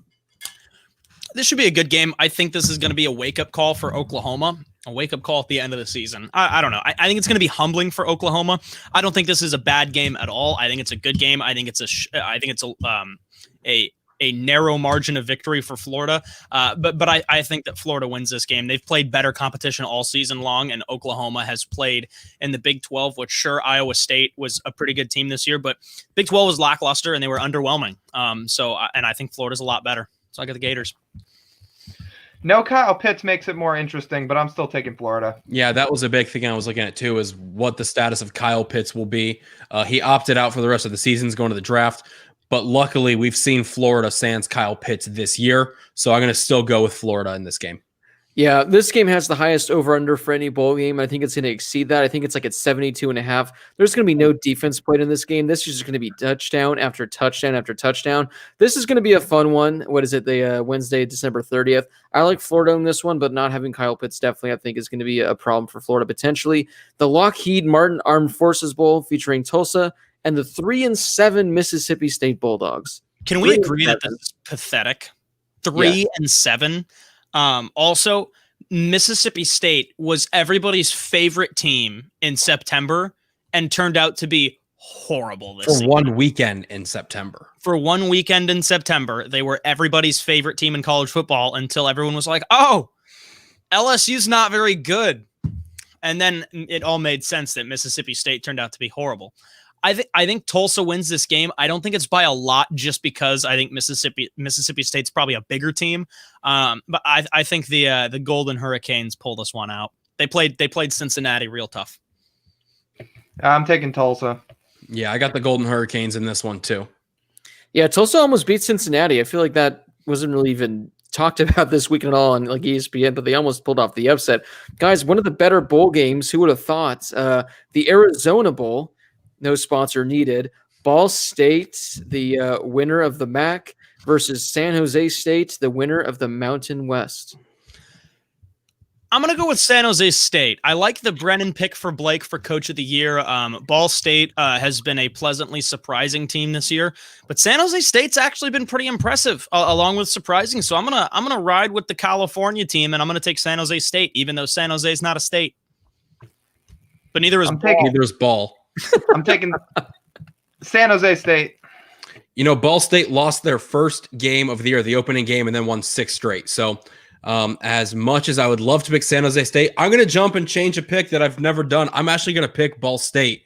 This should be a good game. I think this is going to be a wake-up call for Oklahoma, a wake-up call at the end of the season. I don't know. I think it's going to be humbling for Oklahoma. I don't think this is a bad game at all. I think it's a good game. I think it's a narrow margin of victory for Florida. But I think that Florida wins this game. They've played better competition all season long, and Oklahoma has played in the Big 12, which sure, Iowa State was a pretty good team this year, but Big 12 was lackluster and they were underwhelming. And I think Florida's a lot better. So I got the Gators. No Kyle Pitts makes it more interesting, but I'm still taking Florida. Yeah, that was a big thing I was looking at too, is what the status of Kyle Pitts will be. He opted out for the rest of the season, going to the draft. But luckily, we've seen Florida sans Kyle Pitts this year. So I'm going to still go with Florida in this game. Yeah, this game has the highest over-under for any bowl game. I think it's going to exceed that. I think it's like at 72.5. There's going to be no defense played in this game. This is just going to be touchdown after touchdown after touchdown. This is going to be a fun one. What is it? The Wednesday, December 30th. I like Florida in this one, but not having Kyle Pitts definitely I think is going to be a problem for Florida potentially. The Lockheed Martin Armed Forces Bowl featuring Tulsa and the 3-7 Mississippi State Bulldogs. Can we agree that this is pathetic? 3-7. Also, Mississippi State was everybody's favorite team in September and turned out to be horrible this season. One weekend in September. For one weekend in September, they were everybody's favorite team in college football until everyone was like, oh, LSU's not very good. And then it all made sense that Mississippi State turned out to be horrible. I think Tulsa wins this game. I don't think it's by a lot just because I think Mississippi State's probably a bigger team. But I think the Golden Hurricanes pulled this one out. They played Cincinnati real tough. I'm taking Tulsa. Yeah, I got the Golden Hurricanes in this one too. Yeah, Tulsa almost beat Cincinnati. I feel like that wasn't really even talked about this week at all on like ESPN, but they almost pulled off the upset. Guys, one of the better bowl games. Who would have thought? The Arizona Bowl. No sponsor needed. Ball State, the winner of the MAC, versus San Jose State, the winner of the Mountain West. I'm going to go with San Jose State. I like the Brennan pick for Blake for Coach of the Year. Ball State has been a pleasantly surprising team this year, but San Jose State's actually been pretty impressive, along with surprising. So I'm gonna ride with the California team, and I'm going to take San Jose State, even though San Jose is not a state. But neither is Ball. Neither is Ball. I'm taking San Jose State. You know, Ball State lost their first game of the year, the opening game, and then won 6 straight. So as much as I would love to pick San Jose State, I'm going to jump and change a pick that I've never done. I'm actually going to pick Ball State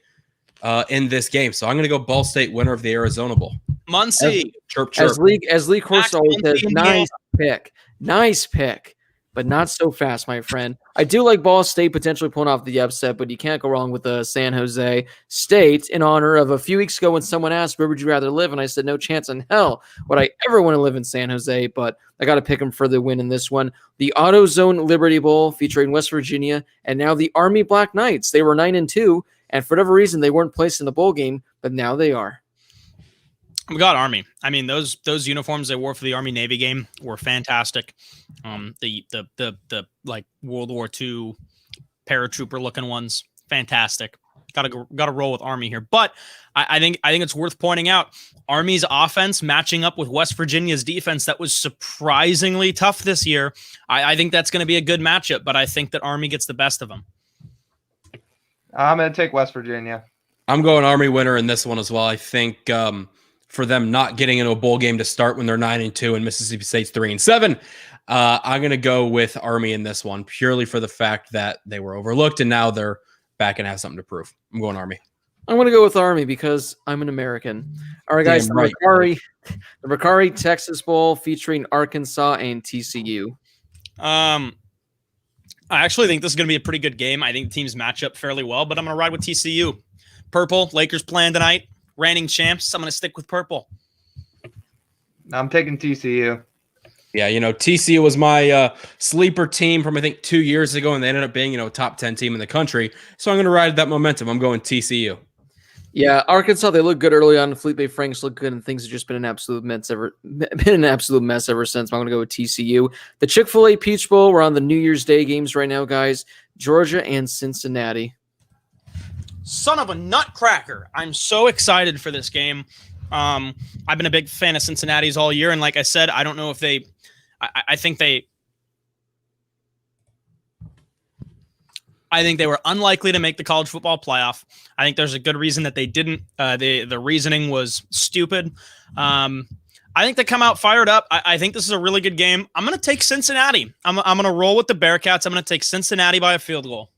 in this game. So I'm going to go Ball State, winner of the Arizona Bowl. Muncie. Chirp, chirp. As Lee Corso always says, nice pick. But not so fast, my friend. I do like Ball State potentially pulling off the upset, but you can't go wrong with San Jose State in honor of a few weeks ago when someone asked, where would you rather live? And I said, no chance in hell would I ever want to live in San Jose, but I got to pick them for the win in this one. The AutoZone Liberty Bowl featuring West Virginia and now the Army Black Knights. They were 9-2, and for whatever reason, they weren't placed in the bowl game, but now they are. We got Army. I mean, those uniforms they wore for the Army Navy game were fantastic. The like World War II paratrooper looking ones, fantastic. Got to roll with Army here. But I think it's worth pointing out Army's offense matching up with West Virginia's defense that was surprisingly tough this year. I think that's going to be a good matchup, but I think that Army gets the best of them. I'm going to take West Virginia. I'm going Army winner in this one as well. I think for them not getting into a bowl game to start when they're 9-2 and Mississippi State's 3-7, I'm going to go with Army in this one purely for the fact that they were overlooked and now they're back and have something to prove. I'm going Army. I'm going to go with Army because I'm an American. All right, guys. Right. The Macari Texas Bowl featuring Arkansas and TCU. I actually think this is going to be a pretty good game. I think the teams match up fairly well, but I'm going to ride with TCU. Purple, Lakers playing tonight. Reigning champs. I'm going to stick with purple. I'm taking TCU. Yeah, you know, TCU was my sleeper team from, I think, 2 years ago, and they ended up being, a top 10 team in the country. So I'm going to ride that momentum. I'm going TCU. Yeah, Arkansas, they look good early on. Felipe Franks look good, and things have just been an absolute mess ever since. I'm going to go with TCU. The Chick-fil-A Peach Bowl, we're on the New Year's Day games right now, guys. Georgia and Cincinnati. Son of a nutcracker. I'm so excited for this game. I've been a big fan of Cincinnati's all year, and like I said, I don't know if they I think they were unlikely to make the college football playoff. I think there's a good reason that they didn't. The reasoning was stupid. I think they come out fired up. I think this is a really good game. I'm going to take Cincinnati. I'm going to roll with the Bearcats. I'm going to take Cincinnati by a field goal.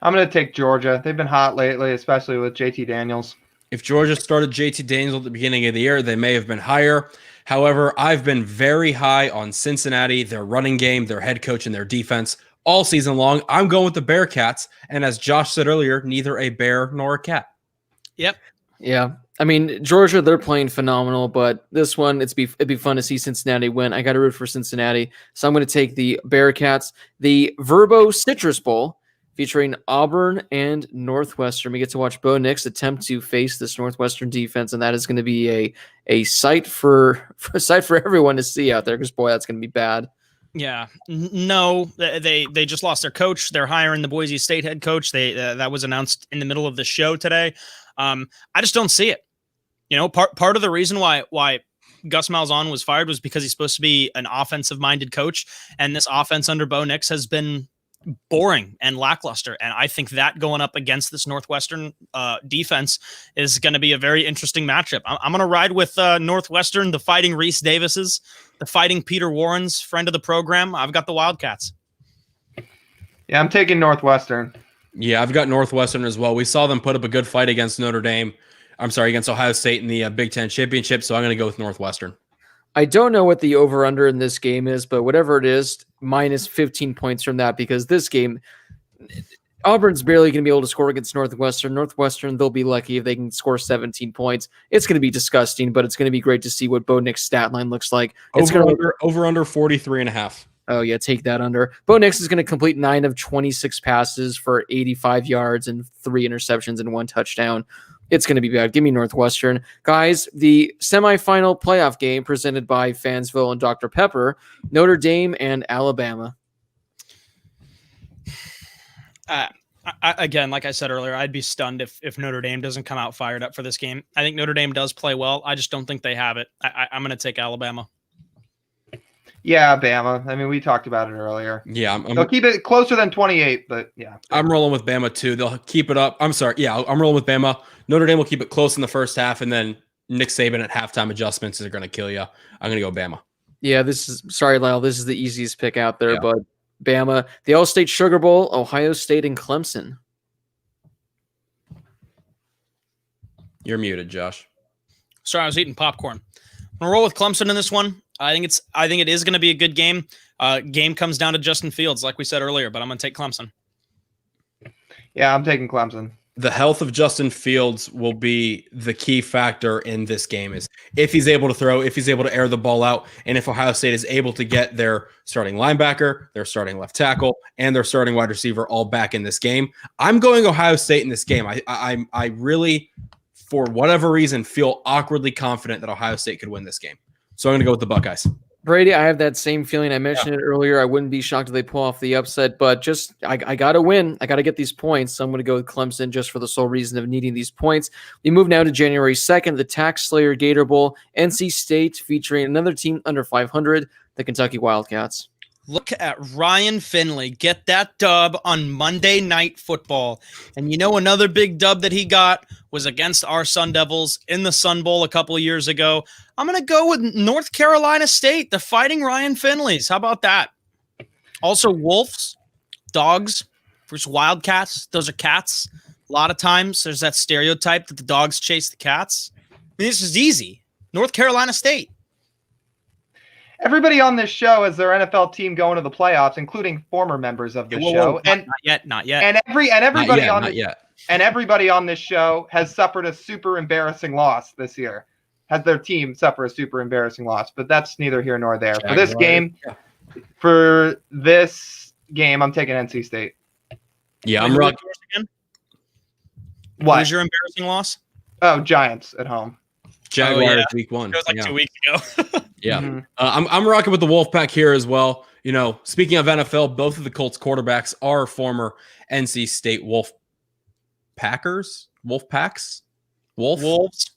I'm going to take Georgia. They've been hot lately, especially with JT Daniels. If Georgia started JT Daniels at the beginning of the year, they may have been higher. However, I've been very high on Cincinnati, their running game, their head coach, and their defense all season long. I'm going with the Bearcats, and as Josh said earlier, neither a bear nor a cat. Yep. Yeah. I mean, Georgia, they're playing phenomenal, but this one, it'd be fun to see Cincinnati win. I got to root for Cincinnati, so I'm going to take the Bearcats. The Verbo Citrus Bowl featuring Auburn and Northwestern. We get to watch Bo Nix attempt to face this Northwestern defense, and that is going to be a sight for everyone to see out there, because, boy, that's going to be bad. Yeah, no, they just lost their coach. They're hiring the Boise State head coach. That was announced in the middle of the show today. I just don't see it. You know, part of the reason why Gus Malzahn was fired was because he's supposed to be an offensive minded coach, and this offense under Bo Nix has been boring and lackluster. And I think that going up against this Northwestern defense is going to be a very interesting matchup. I'm going to ride with Northwestern, the Fighting Reese Davises, the Fighting Peter Warrens, friend of the program. I've got the Wildcats. Yeah, I'm taking Northwestern. Yeah, I've got Northwestern as well. We saw them put up a good fight against against Ohio State in the Big Ten Championship, so I'm going to go with Northwestern. I don't know what the over-under in this game is, but whatever it is, minus 15 points from that, because this game, Auburn's barely going to be able to score against Northwestern. Northwestern, they'll be lucky if they can score 17 points. It's going to be disgusting, but it's going to be great to see what Bo Nix's stat line looks like. It's Over under 43.5. Oh, yeah, take that under. Bo Nix is going to complete 9 of 26 passes for 85 yards and 3 interceptions and 1 touchdown. It's going to be bad. Give me Northwestern. Guys, the semifinal playoff game presented by Fansville and Dr. Pepper, Notre Dame and Alabama. Again, like I said earlier, I'd be stunned if Notre Dame doesn't come out fired up for this game. I think Notre Dame does play well. I just don't think they have it. I'm going to take Alabama. Yeah, Bama. I mean, we talked about it earlier. Yeah, they'll keep it closer than 28, but yeah. I'm rolling with Bama too. They'll keep it up. I'm sorry. Yeah, I'm rolling with Bama. Notre Dame will keep it close in the first half, and then Nick Saban at halftime adjustments are going to kill you. I'm going to go Bama. Yeah, sorry, Lyle. This is the easiest pick out there, but Bama. The All-State Sugar Bowl, Ohio State and Clemson. You're muted, Josh. Sorry, I was eating popcorn. I'm going to roll with Clemson in this one. I think it is going to be a good game. Game comes down to Justin Fields, like we said earlier, but I'm going to take Clemson. Yeah, I'm taking Clemson. The health of Justin Fields will be the key factor in this game. Is if he's able to throw, if he's able to air the ball out, and if Ohio State is able to get their starting linebacker, their starting left tackle, and their starting wide receiver all back in this game. I'm going Ohio State in this game. I really, for whatever reason, feel awkwardly confident that Ohio State could win this game. So I'm going to go with the Buckeyes. Brady, I have that same feeling. I mentioned it earlier. I wouldn't be shocked if they pull off the upset, but just I got to win. I got to get these points. So I'm going to go with Clemson just for the sole reason of needing these points. We move now to January 2nd, the Tax Slayer Gator Bowl. NC State featuring another team under 500, the Kentucky Wildcats. Look at Ryan Finley get that dub on Monday Night Football. And you know another big dub that he got was against our Sun Devils in the Sun Bowl a couple of years ago. I'm going to go with North Carolina State, the Fighting Ryan Finleys. How about that? Also, wolves, dogs versus wildcats. Those are cats. A lot of times there's that stereotype that the dogs chase the cats. I mean, this is easy. North Carolina State. Everybody on this show has their NFL team going to the playoffs, including former members of the show. Not yet. And everybody on this show has suffered a super embarrassing loss this year. Has their team suffer a super embarrassing loss, but that's neither here nor there. For this game, I'm taking NC State. Yeah, I'm rocking. What was your embarrassing loss? Oh, Giants at home. Jaguars week 1. It was like 2 weeks ago. Yeah. Mm-hmm. I'm rocking with the Wolfpack here as well. You know, speaking of NFL, both of the Colts quarterbacks are former NC State Wolfpacks. Wolves.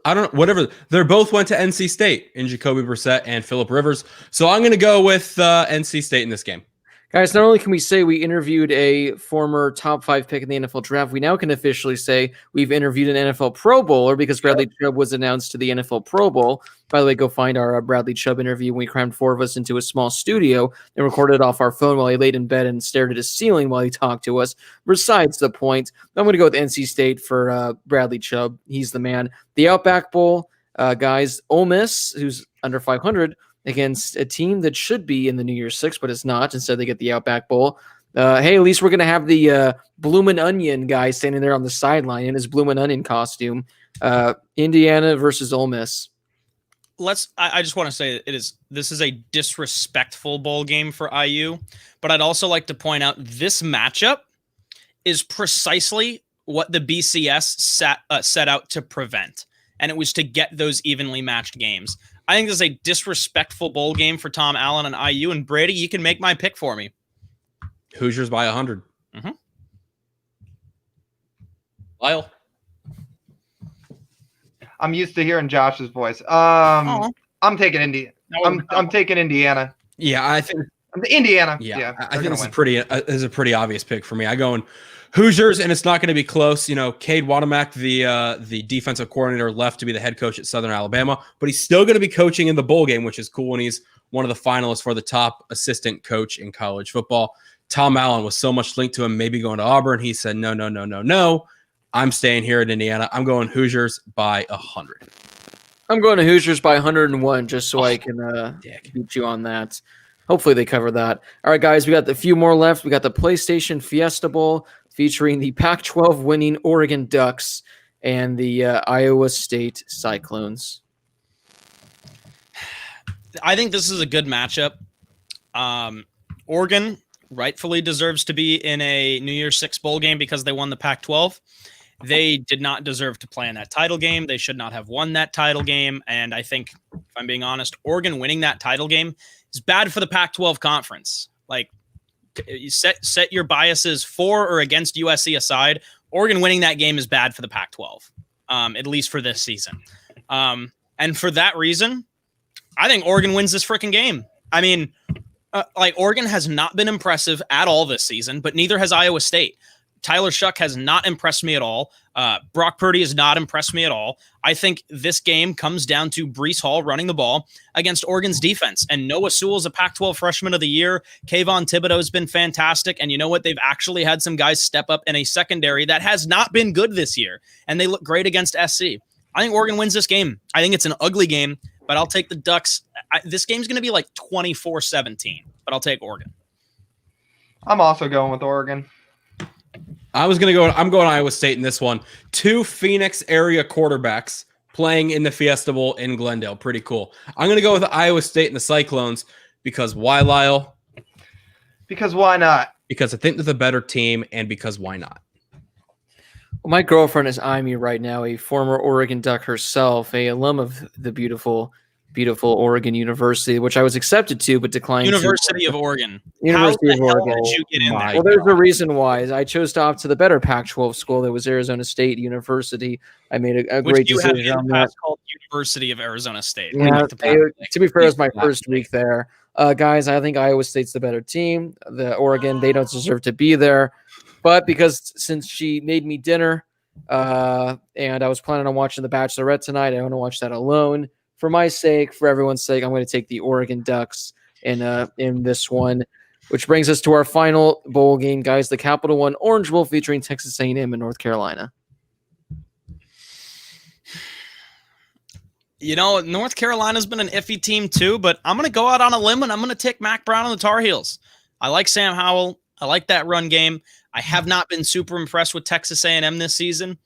I don't know. Whatever. They both went to NC State in Jacoby Brissett and Phillip Rivers. So I'm going to go with NC State in this game. Guys, not only can we say we interviewed a former top 5 pick in the NFL draft, we now can officially say we've interviewed an NFL Pro Bowler because Bradley Chubb was announced to the NFL Pro Bowl. By the way, go find our Bradley Chubb interview when we crammed 4 of us into a small studio and recorded it off our phone while he laid in bed and stared at his ceiling while he talked to us. Besides the point, I'm going to go with NC State for Bradley Chubb. He's the man. The Outback Bowl, guys, Ole Miss, who's under 500, against a team that should be in the New Year's Six, but it's not. Instead, they get the Outback Bowl. Hey, at least we're going to have the Bloomin' Onion guy standing there on the sideline in his Bloomin' Onion costume. Indiana versus Ole Miss. I just want to say this is a disrespectful bowl game for IU, but I'd also like to point out this matchup is precisely what the BCS set out to prevent, and it was to get those evenly matched games. I think this is a disrespectful bowl game for Tom Allen and IU. And Brady, you can make my pick for me. Hoosiers by 100. Mm-hmm. Lyle. I'm used to hearing Josh's voice. I'm taking Indy. I'm taking Indiana. Yeah, I think Indiana. Yeah, I think this is a pretty obvious pick for me. I go in Hoosiers, and it's not going to be close. You know, Cade Wanamack, the defensive coordinator, left to be the head coach at Southern Alabama, but he's still going to be coaching in the bowl game, which is cool. And he's one of the finalists for the top assistant coach in college football. Tom Allen was so much linked to him, maybe going to Auburn. He said, no. I'm staying here at Indiana. I'm going Hoosiers by 100. I'm going to Hoosiers by 101, just so I can beat you on that. Hopefully they cover that. All right, guys, we got a few more left. We got the PlayStation Fiesta Bowl featuring the Pac-12 winning Oregon Ducks and the Iowa State Cyclones. I think this is a good matchup. Oregon rightfully deserves to be in a New Year's Six bowl game because they won the Pac-12. They did not deserve to play in that title game. They should not have won that title game. And I think, if I'm being honest, Oregon winning that title game is bad for the Pac-12 conference. Like, you set your biases for or against USC aside. Oregon winning that game is bad for the Pac-12, at least for this season. And for that reason, I think Oregon wins this freaking game. I mean, Oregon has not been impressive at all this season, but neither has Iowa State. Tyler Shuck has not impressed me at all. Brock Purdy has not impressed me at all. I think this game comes down to Breece Hall running the ball against Oregon's defense. And Noah Sewell is a Pac-12 Freshman of the Year. Kayvon Thibodeau has been fantastic. And you know what? They've actually had some guys step up in a secondary that has not been good this year. And they look great against SC. I think Oregon wins this game. I think it's an ugly game, but I'll take the Ducks. This game's going to be like 24-17, but I'll take Oregon. I'm also going with Oregon. I'm going Iowa State in this one. 2 Phoenix area quarterbacks playing in the Fiesta Bowl in Glendale. Pretty cool. I'm going to go with Iowa State and the Cyclones because why, Lyle? Because why not? Because I think they're the better team and because why not? Well, my girlfriend is eyeing me right now, a former Oregon Duck herself, a alum of the beautiful Oregon University, which I was accepted to, but declined. University of Oregon. University of Oregon. Did you get in there? Well, there's a reason why. I chose to opt to the better Pac-12 school. That was Arizona State University. I made a great decision on that. Called University of Arizona State. Yeah, to be fair, it was my first week there. Guys, I think Iowa State's the better team. The Oregon, they don't deserve to be there. But since she made me dinner and I was planning on watching The Bachelorette tonight, I want to watch that alone. For my sake, for everyone's sake, I'm going to take the Oregon Ducks in this one, which brings us to our final bowl game, guys, the Capital One Orange Bowl featuring Texas A&M and North Carolina. You know, North Carolina's been an iffy team too, but I'm going to go out on a limb and I'm going to take Mac Brown and the Tar Heels. I like Sam Howell. I like that run game. I have not been super impressed with Texas A&M this season.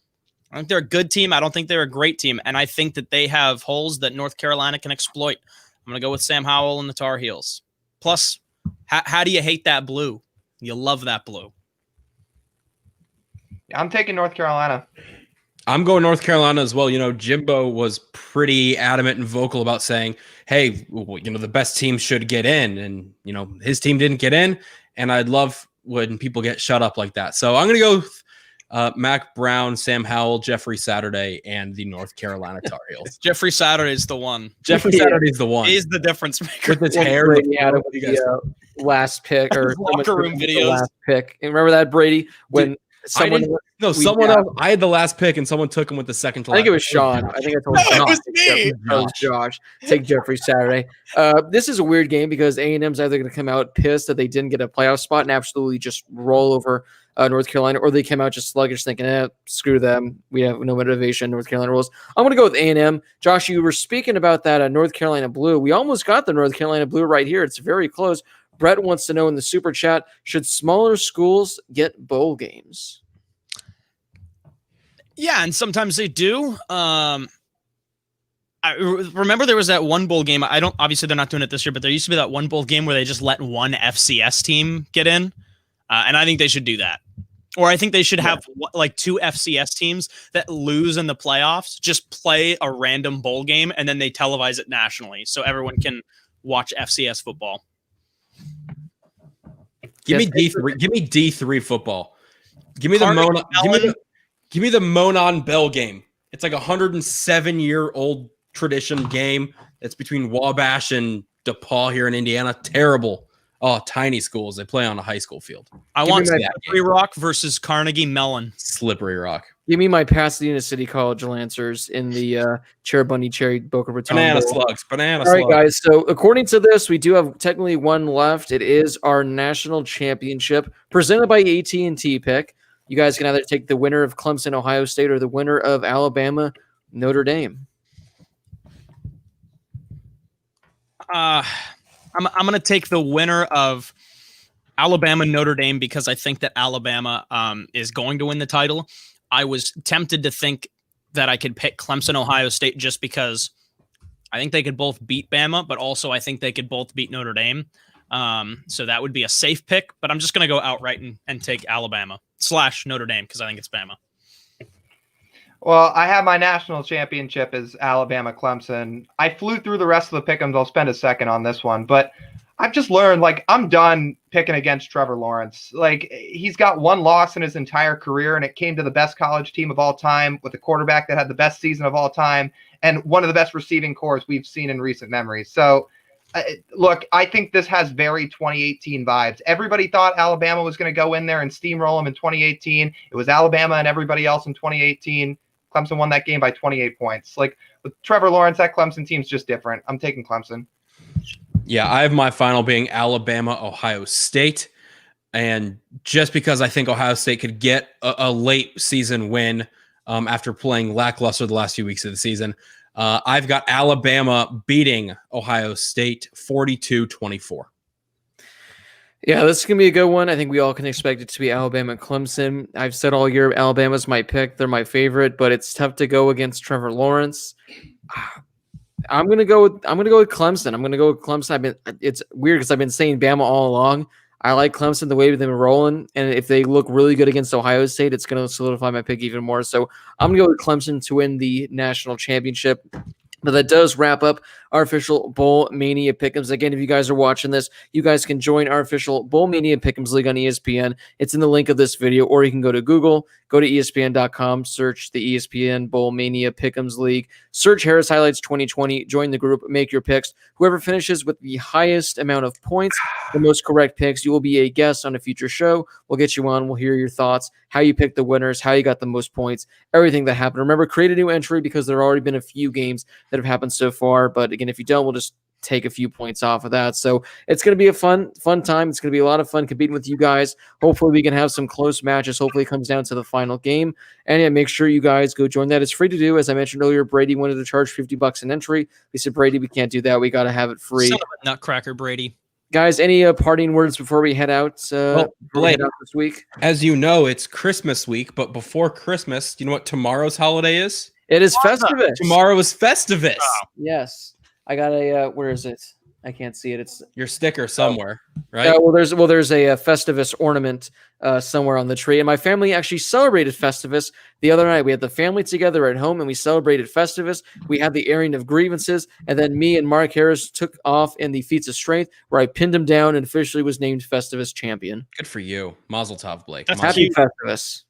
I think they're a good team. I don't think they're a great team. And I think that they have holes that North Carolina can exploit. I'm going to go with Sam Howell and the Tar Heels. Plus, how do you hate that blue? You love that blue. I'm taking North Carolina. I'm going North Carolina as well. You know, Jimbo was pretty adamant and vocal about saying, hey, you know, the best team should get in. And, you know, his team didn't get in. And I'd love when people get shut up like that. So I'm going to go Mac Brown, Sam Howell, Jeffrey Saturday, and the North Carolina Tar Heels. Jeffrey Saturday's the one. Jeffrey Saturday's the one. He's the difference maker. With his hair. Brady had it with the last pick or locker room videos. Last pick. And remember that, Brady? When someone else. I had the last pick, and someone took him with the second to last. I think it was Sean. I think I told Sean. It was me. It was Josh. Take Jeffrey Saturday. This is a weird game because A&M's either going to come out pissed that they didn't get a playoff spot and absolutely just roll over North Carolina, or they came out just sluggish thinking, screw them. We have no motivation. North Carolina rules. I'm going to go with A&M. Josh, you were speaking about that North Carolina Blue. We almost got the North Carolina Blue right here. It's very close. Brett wants to know in the super chat, should smaller schools get bowl games? Yeah, and sometimes they do. I remember there was that one bowl game. Obviously they're not doing it this year, but there used to be that one bowl game where they just let one FCS team get in. And I think they should do that. Or I think they should have like two FCS teams that lose in the playoffs, just play a random bowl game, and then they televise it nationally so everyone can watch FCS football. Give me D3. Give me D3 football. Give me Give me the Monon Bell game. It's like a 107-year-old tradition game. It's between Wabash and DePaul here in Indiana. Terrible. Oh, tiny schools. They play on a high school field. I want Slippery Rock versus Carnegie Mellon. Slippery Rock. Give me my Pasadena City College Lancers in the Cherry Bunny Cherry Boca Raton. Banana slugs. All right, guys. So according to this, we do have technically one left. It is our national championship presented by AT&T pick. You guys can either take the winner of Clemson, Ohio State, or the winner of Alabama, Notre Dame. I'm going to take the winner of Alabama, Notre Dame, because I think that Alabama is going to win the title. I was tempted to think that I could pick Clemson, Ohio State, just because I think they could both beat Bama, but also I think they could both beat Notre Dame. So that would be a safe pick, but I'm just going to go outright and take Alabama / Notre Dame because I think it's Bama. Well, I have my national championship as Alabama Clemson. I flew through the rest of the pick'ems. I'll spend a second on this one, but I've just learned, like, I'm done picking against Trevor Lawrence. Like, he's got one loss in his entire career, and it came to the best college team of all time with a quarterback that had the best season of all time and one of the best receiving corps we've seen in recent memory. So, look, I think this has very 2018 vibes. Everybody thought Alabama was going to go in there and steamroll them in 2018. It was Alabama and everybody else in 2018. Clemson won that game by 28 points. Like, with Trevor Lawrence, that Clemson team's just different. I'm taking Clemson. Yeah, I have my final being Alabama, Ohio State. And just because I think Ohio State could get a late season win after playing lackluster the last few weeks of the season, I've got Alabama beating Ohio State 42-24. Yeah, this is going to be a good one. I think we all can expect it to be Alabama and Clemson. I've said all year Alabama's my pick. They're my favorite, but it's tough to go against Trevor Lawrence. I'm going to go with Clemson. It's weird because I've been saying Bama all along. I like Clemson the way they've been rolling, and if they look really good against Ohio State, it's going to solidify my pick even more. So I'm going to go with Clemson to win the national championship. But that does wrap up our official Bowl Mania Pick'ems. Again, if you guys are watching this, you guys can join our official Bowl Mania Pick'ems League on ESPN. It's in the link of this video, or you can go to Google, go to ESPN.com, search the ESPN Bowl Mania Pick'ems League, search Harris Highlights 2020, join the group, make your picks. Whoever finishes with the highest amount of points, the most correct picks, you will be a guest on a future show. We'll get you on. We'll hear your thoughts, how you picked the winners, how you got the most points, everything that happened. Remember, create a new entry because there have already been a few games that have happened so far. But again, if you don't, we'll just take a few points off of that. So it's going to be a fun time. It's going to be a lot of fun competing with you guys. Hopefully we can have some close matches. Hopefully it comes down to the final game. And yeah, make sure you guys go join that. It's free to do. As I mentioned earlier, Brady wanted to charge $50 an entry. We said, Brady, we can't do that. We got to have it free. Son of a nutcracker, Brady. Guys, any parting words before we head out? Blake, this week? As you know, it's Christmas week, but before Christmas, do you know what tomorrow's holiday is? It is Festivus. Tomorrow is Festivus. Oh. Yes. I got a where is it? I can't see it. It's your sticker somewhere, right? Yeah, well, there's a Festivus ornament somewhere on the tree. And my family actually celebrated Festivus the other night. We had the family together at home and we celebrated Festivus. We had the airing of grievances, and then me and Mark Harris took off in the feats of strength, where I pinned him down and officially was named Festivus champion. Good for you, Mazel Tov, Blake. Happy Festivus.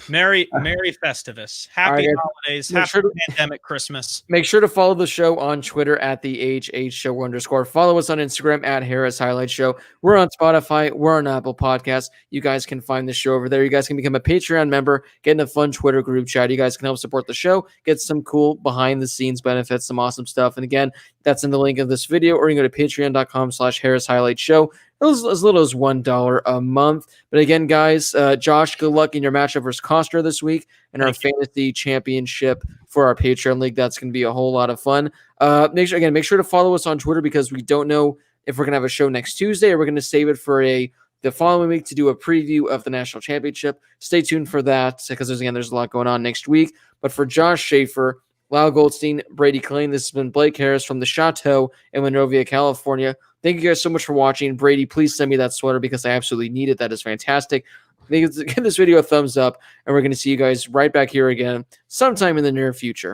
Merry Festivus. Happy holidays. Happy pandemic Christmas. Make sure to follow the show on Twitter at the HH Show _. Follow us on Instagram at Harris Highlight Show. We're on Spotify. We're on Apple Podcasts. You guys can find the show over there. You guys can become a Patreon member, get in a fun Twitter group chat. You guys can help support the show, get some cool behind the scenes benefits, some awesome stuff. And again, that's in the link of this video, or you can go to patreon.com/Harris Highlight Show. As little as $1 a month. But again, guys, Josh, good luck in your matchup versus Costner this week and our fantasy championship for our Patreon league. That's going to be a whole lot of fun. Make sure to follow us on Twitter, because we don't know if we're going to have a show next Tuesday or we're going to save it for the following week to do a preview of the national championship. Stay tuned for that, because there's a lot going on next week. But for Josh Schaefer, Lyle Goldstein, Brady Klein, this has been Blake Harris from the Chateau in Monrovia, California. Thank you guys so much for watching. Brady, please send me that sweater, because I absolutely need it. That is fantastic. Give this video a thumbs up, and we're going to see you guys right back here again sometime in the near future.